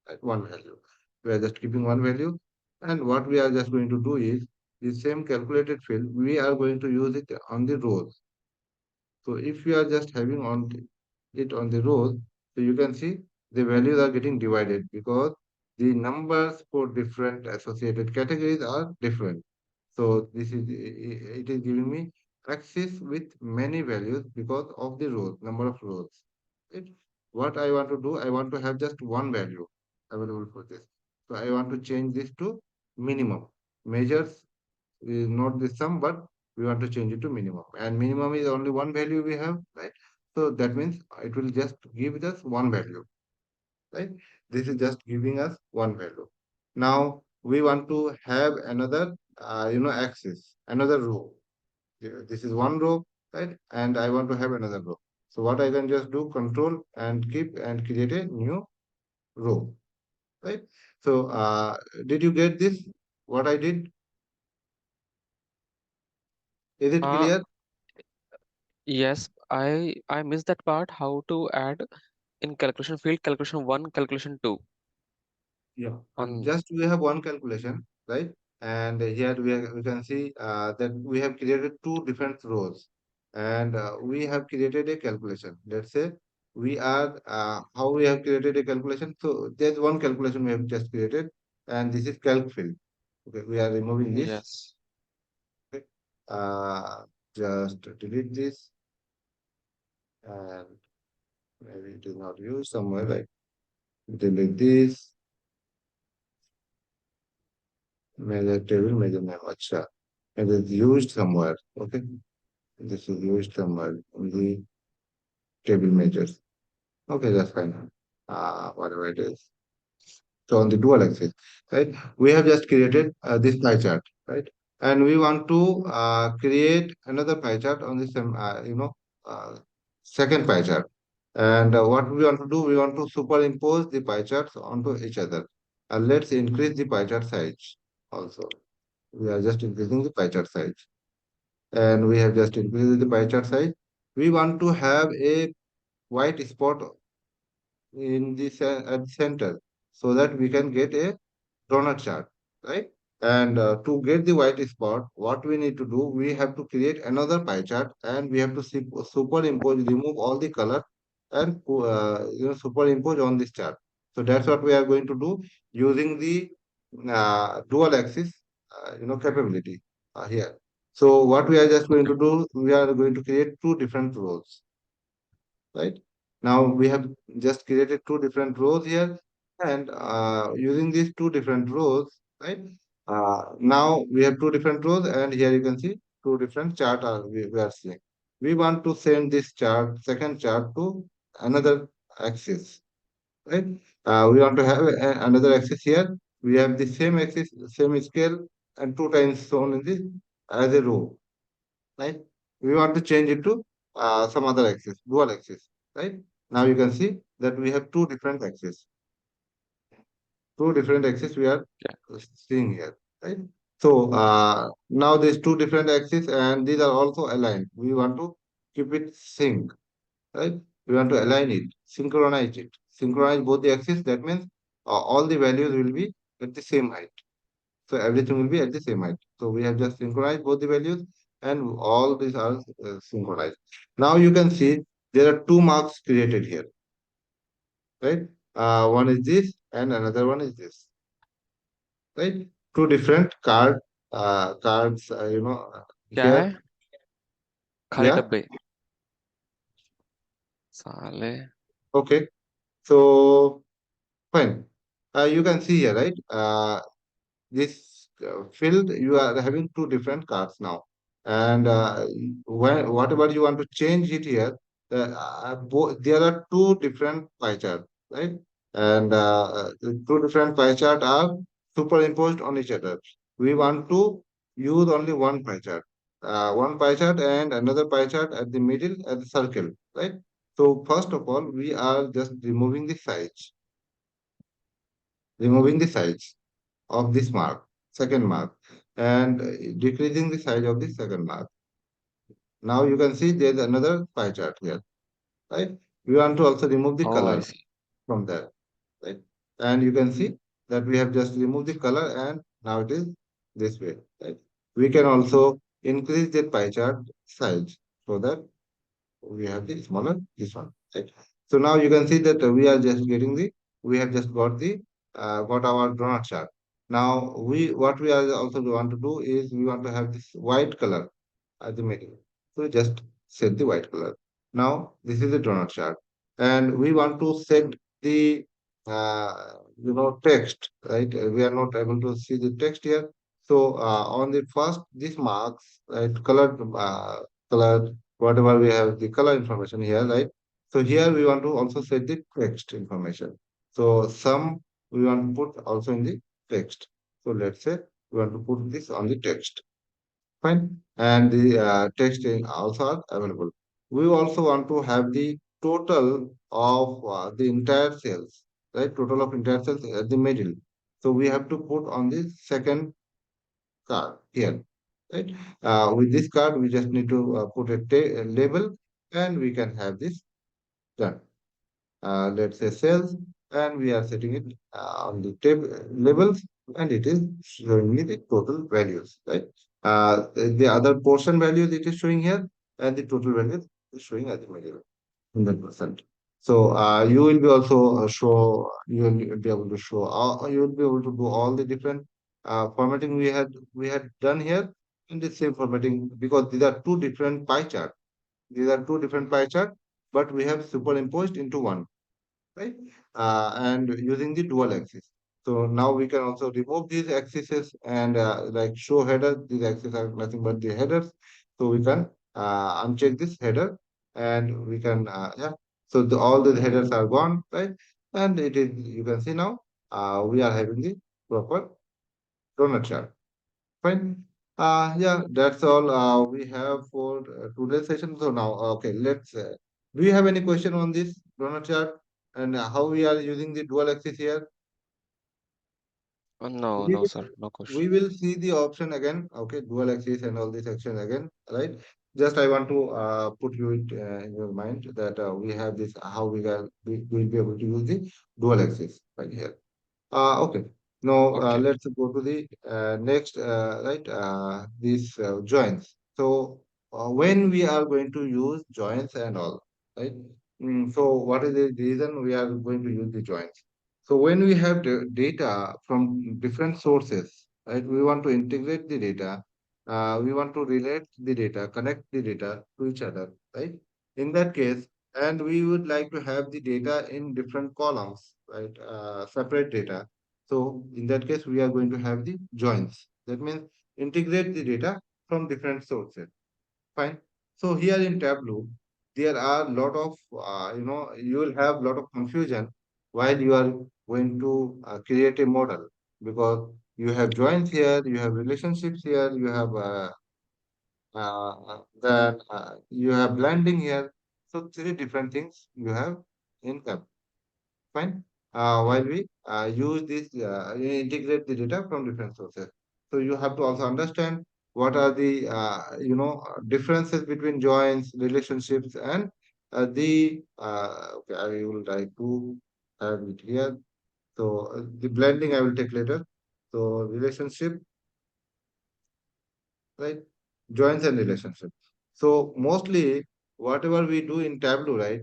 at one value. We are just keeping one value, and what we are just going to do is the same calculated field. We are going to use it on the rows. So if you are just having it on the rows, so you can see the values are getting divided because the numbers for different associated categories are different. So it is giving me axis with many values because of the rows, number of rows. It, what I want to do, I want to have just one value available for this. So I want to change this to minimum. Measures is not the sum, but we want to change it to minimum. And minimum is only one value we have, right? So that means it will just give us one value, right? This is just giving us one value. Now we want to have another, axis, another row. This is one row, right? And I want to have another row. So what I can just do, control and keep and create a new row, right? So did you get this? What I did? Is it Uh, clear? yes, I missed that part. How to add in calculation field calculation one, calculation two Yeah. And on. just we have one calculation, right? And here we can see that we have created two different rows, and we have created a calculation. Let's say we are how we have created a calculation. So there's one calculation we have just created, and this is calc field. Okay, we are removing this. Yes. Okay. Uh, just delete this, and maybe it is not used somewhere. Like delete this, measure table, measure name. Acha. It is used somewhere. Okay. This is used somewhere in the table measures. Okay, that's fine. Whatever it is. So on the dual axis, right? We have just created this pie chart, right? And we want to create another pie chart on the same, uh, second pie chart. And what we want to do, we want to superimpose the pie charts onto each other. And let's increase the pie chart size also. We are just increasing the pie chart size. And we have just increased the pie chart size. We want to have a white spot in the at the center so that we can get a donut chart, right? And to get the white spot, what we need to do, we have to create another pie chart and we have to superimpose, remove all the color and superimpose on this chart. So that's what we are going to do using the dual axis, capability here. So what we are just going Okay. to do, we are going to create two different rows, right? Now we have just created two different rows here, and using these two different rows, right? Now we have two different rows, and here you can see two different chart we are seeing. We want to send this chart, second chart, to another axis, right? We want to have another axis here. We have the same axis, same scale, and two times shown in this as a row, right? We want to change it to some other axis, dual axis, right? Now you can see that we have two different axes we are Yeah. seeing here, right? So now these two different axes and these are also aligned. We want to keep it sync, right? We want to align it, synchronize it, synchronize both the axes. That means all the values will be at the same height. So everything will be at the same height. So we have just synchronized both the values and all these are synchronized. Now you can see there are two marks created here, right? One is this and another one is this, right? Two different cards, क्या है? here. खाली Yeah. डब्बे. साले. Okay. So fine. You can see here, right? This field you are having two different cards now, and when whatever you want to change it here, there are two different pie chart, right? And the two different pie chart are superimposed on each other. We want to use only one pie chart and another pie chart at the middle at the circle, right? So first of all we are just removing the size of this mark, second mark, and decreasing the size of the second mark. Now you can see there's another pie chart here, right? We want to also remove the Oh, I color see. from there, right? And you can see that we have just removed the color and now it is this way, right? We can also increase the pie chart size so that we have the smaller this one, right? So now you can see that we have just got our donut chart. Now what we are also want to do is we want to have this white color at the middle. So just set the white color. Now this is the donut chart, and we want to set the text, right? We are not able to see the text here. So on the first this marks, right, colored whatever we have the color information here, right? So here we want to also set the text information. So some we want to put also in the text. So let's say we want to put this on the text. Fine. And the text also are available. we also want to have the total of the entire sales, right? Total of entire sales at the middle. So we have to put on the second card here, right? With this card, we just need to put a label and we can have this done. Let's say sales, and we are setting it on the table labels, and it is showing me the total values, right? The other portion values it is showing here, and the total values is showing at the middle, 100%. So you will be also you will be able to show, you will be able to do all the different formatting we had done here in the same formatting, because these are two different pie chart. These are two different pie chart, but we have superimposed into one, right? And using the dual axis. So now we can also remove these axes and like show header. These axes are nothing but the headers. So we can uncheck this header and we can, yeah. So all the headers are gone, right? And it is, you can see now, we are having the proper donut chart. Fine. Yeah, that's all we have for today's session. So now, okay, do you have any question on this donut chart and how we are using the dual axis here? No, We no, will, sir, no question. we will see the option again, okay, dual axis and all these actions again, right? Just I want to put you it in your mind that we have this, how we will be able to use the dual axis right here. Okay. Now Okay. let's go to the next, right? These joins. So when we are going to use joins and all, right? So what is the reason we are going to use the joins? So when we have the data from different sources, right? We want to integrate the data. We want to relate the data, connect the data to each other, right? In that case, and we would like to have the data in different columns, right? Separate data. So in that case, we are going to have the joins. That means integrate the data from different sources. Fine. So here in Tableau, there are a lot of, you will have a lot of confusion while you are going to create a model, because you have joins here, you have relationships here, you have then you have blending here. So three different things you have in Tableau. Fine. While we use this, integrate the data from different sources. So you have to also understand what are the differences between joins, relationships, and okay, I will try to have it here. So the blending I will take later. So relationship, right? Joins and relationships. So mostly whatever we do in Tableau, right?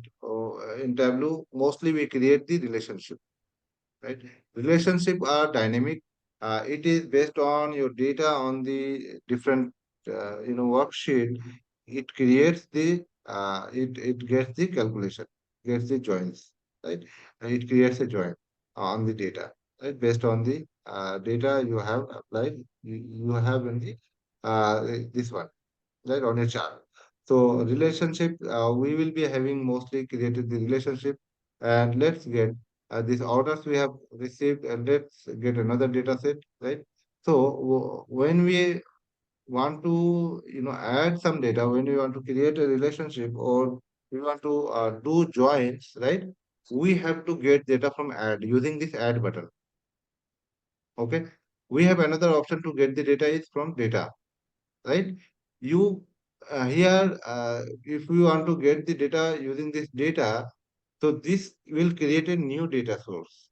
In Tableau, mostly we create the relationship, right? Relationship are dynamic. It is based on your data on the different worksheet. It creates the it gets the calculation, gets the joins, right? And it creates a join on the data, right? Based on the data you have applied, you have in the this one, right, on your chart. So relationship, we will be having mostly created the relationship, and let's get these orders we have received, and let's get another data set, right? So when we want to add some data, when we want to create a relationship, or we want to do joins, right? We have to get data from add using this add button. Okay, we have another option to get the data is from data, right? You here, if we want to get the data using this data, so this will create a new data source.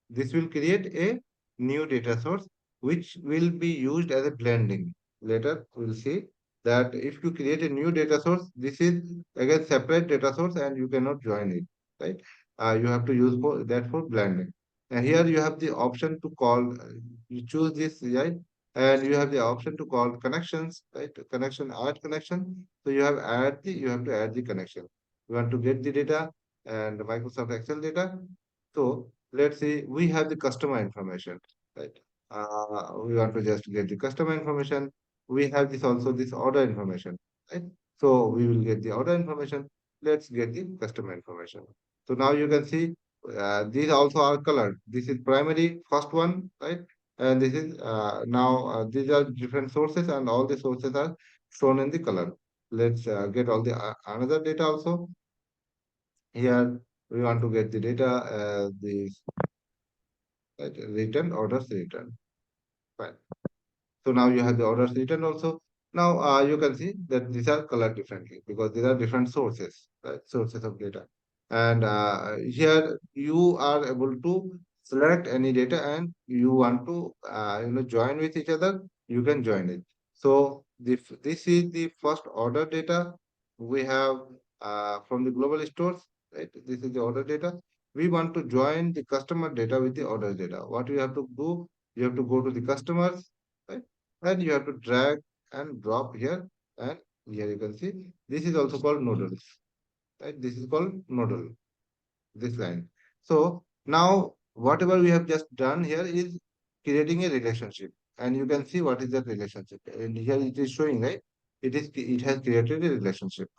This will create a new data source which will be used as a blending. Later, we'll see that if you create a new data source, this is again separate data source and you cannot join it, right? You have to use for that for blending. And here you have the option to call, you choose this, right? And you have the option to call connections, right? Connection, add connection. So you have to add the connection. You want to get the data and Microsoft Excel data. So let's say we have the customer information, right? We want to just get the customer information. We have this also this order information, right? So we will get the order information. Let's get the customer information. So now you can see these also are colored. This is primary first one, right? And this is now these are different sources, and all the sources are shown in the color. let's get all the another data also. Here we want to get the data, the return orders return. Fine. So now you have the orders written also. Now you can see that these are colored differently because these are different sources, right? Sources of data. And here you are able to select any data and you want to join with each other, you can join it. So this is the first order data we have from the global stores, right? This is the order data. We want to join the customer data with the order data. What you have to do, you have to go to the customers, right? And you have to drag and drop here, and here you can see this is also called nodals, right? This is called nodal, this line. So now whatever we have just done here is creating a relationship, and you can see what is that relationship, and here it is showing, right? It has created a relationship.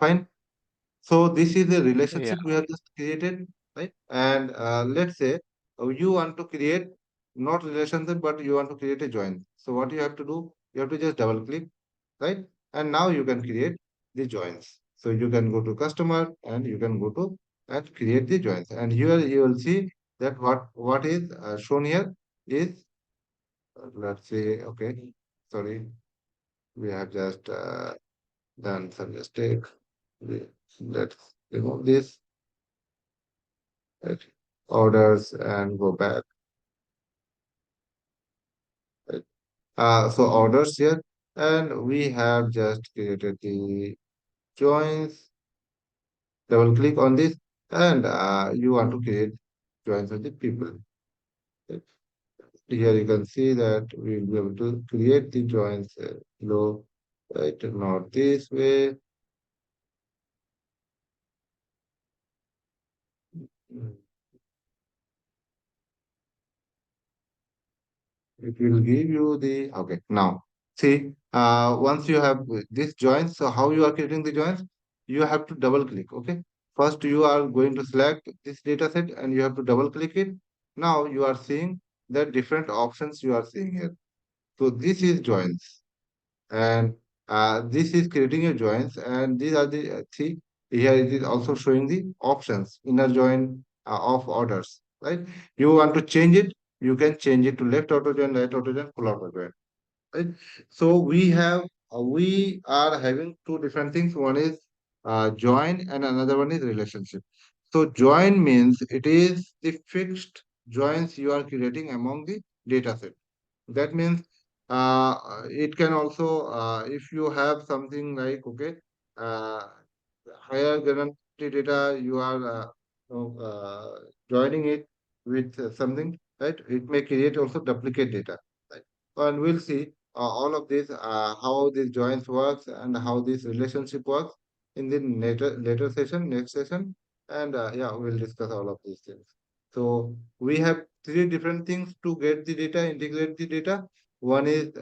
Fine. So this is the Yeah. relationship we have just created, right? And let's say you want to create not relationship, but you want to create a join. So what you have to do, you have to just double click, right? And now you can create the joins. So you can go to customer and you can go to and create the joins. And here you will see that what is shown here is let's say, okay, sorry, we have just done some mistake. Let's remove this, right? Orders and go back, right? So orders here, and we have just created the joins. Double click on this, and you want to create joins with the people. Right? Here you can see that we will be able to create the joins below, right? Not this way. Mm. It will give you the okay. Now, see, once you have this joins, so how you are creating the joins? You have to double click. Okay, first you are going to select this data set and you have to double click it. Now you are seeing the different options you are seeing here. So this is joins, and this is creating a joins, and these are the see here it is also showing the options inner join of orders, right? You want to change it, you can change it to left auto join, right auto join, full auto join, right? So we are having two different things. One is join and another one is relationship. So join means it is the fixed joins you are creating among the data set. That means it can also, if you have something like, okay, uh, higher guarantee data, you are joining it with something, right? It may create also duplicate data, right? And we'll see all of this, how these joins works and how this relationship works in the later session, next session. And yeah, we'll discuss all of these things. So we have three different things to get the data, integrate the data. One is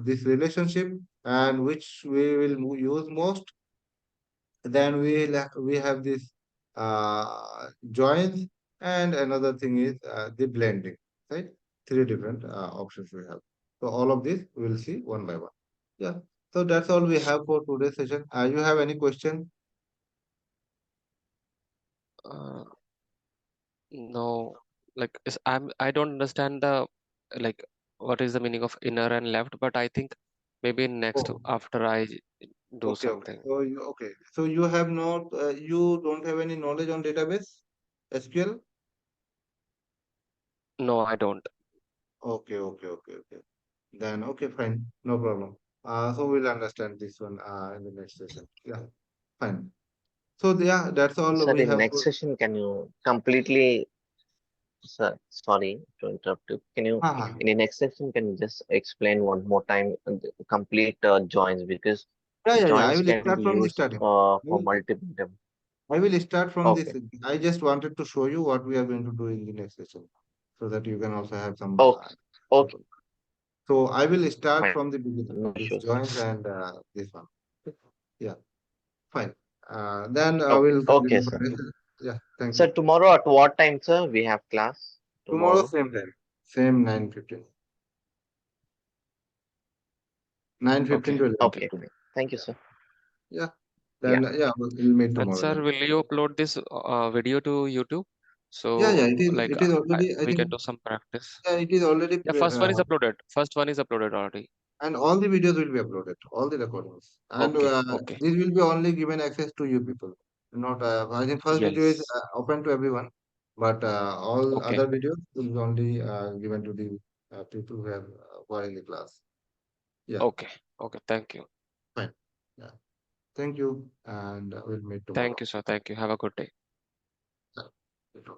this relationship, and which we will use most. Then we have this joins, and another thing is the blending, right? Three different options we have. So all of this we'll see one by one. Yeah. So that's all we have for today's session. You have any question? Uh, no, like I don't understand the like what is the meaning of inner and left, but I think maybe next Oh, after I do okay, okay. something. So you okay. So you have not you don't have any knowledge on database SQL? No, I don't. Okay, okay, okay, okay. Then okay, fine, no problem. So we'll understand this one in the next session. Yeah, fine. So yeah, that's all Sir, we in have next for. session, can you completely, sir, sorry to interrupt you. Can you, Uh-huh. in the next session, can you just explain one more time the complete joins because Yeah, yeah, yeah. I joins will can be start from the used starting. I for will, multiple them. I will start from this. Okay, I just wanted to show you what we are going to do in the next session, so that you can also have some. okay, okay, So I will start fine. from the beginning. No This issues. joins and this one. Yeah, fine. Then Okay, we'll okay, continue for sir. this. Yeah, thank Sir, you. tomorrow at what time, sir? We have class Tomorrow tomorrow. same time, same 9:15, 9:15 Okay, to okay, 11:15. great. Thank you, sir. Yeah. Yeah. Then yeah, we'll meet And tomorrow sir, then. will you upload this video to YouTube? Yeah, yeah. So like It is already. I we can think do some practice. yeah, it is already. Yeah, first one is uploaded. First one is uploaded already. And all the videos will be uploaded, all the recordings, and Okay, okay. this will be only given access to you people. Not. I think first video is Yes. open to everyone, but all Okay, other videos will be only given to the people who are in the class. Yeah, okay, okay. Thank you. fine. Yeah. Thank you, and we'll meet Thank tomorrow. you, sir. Thank you. Have a good day. Yeah.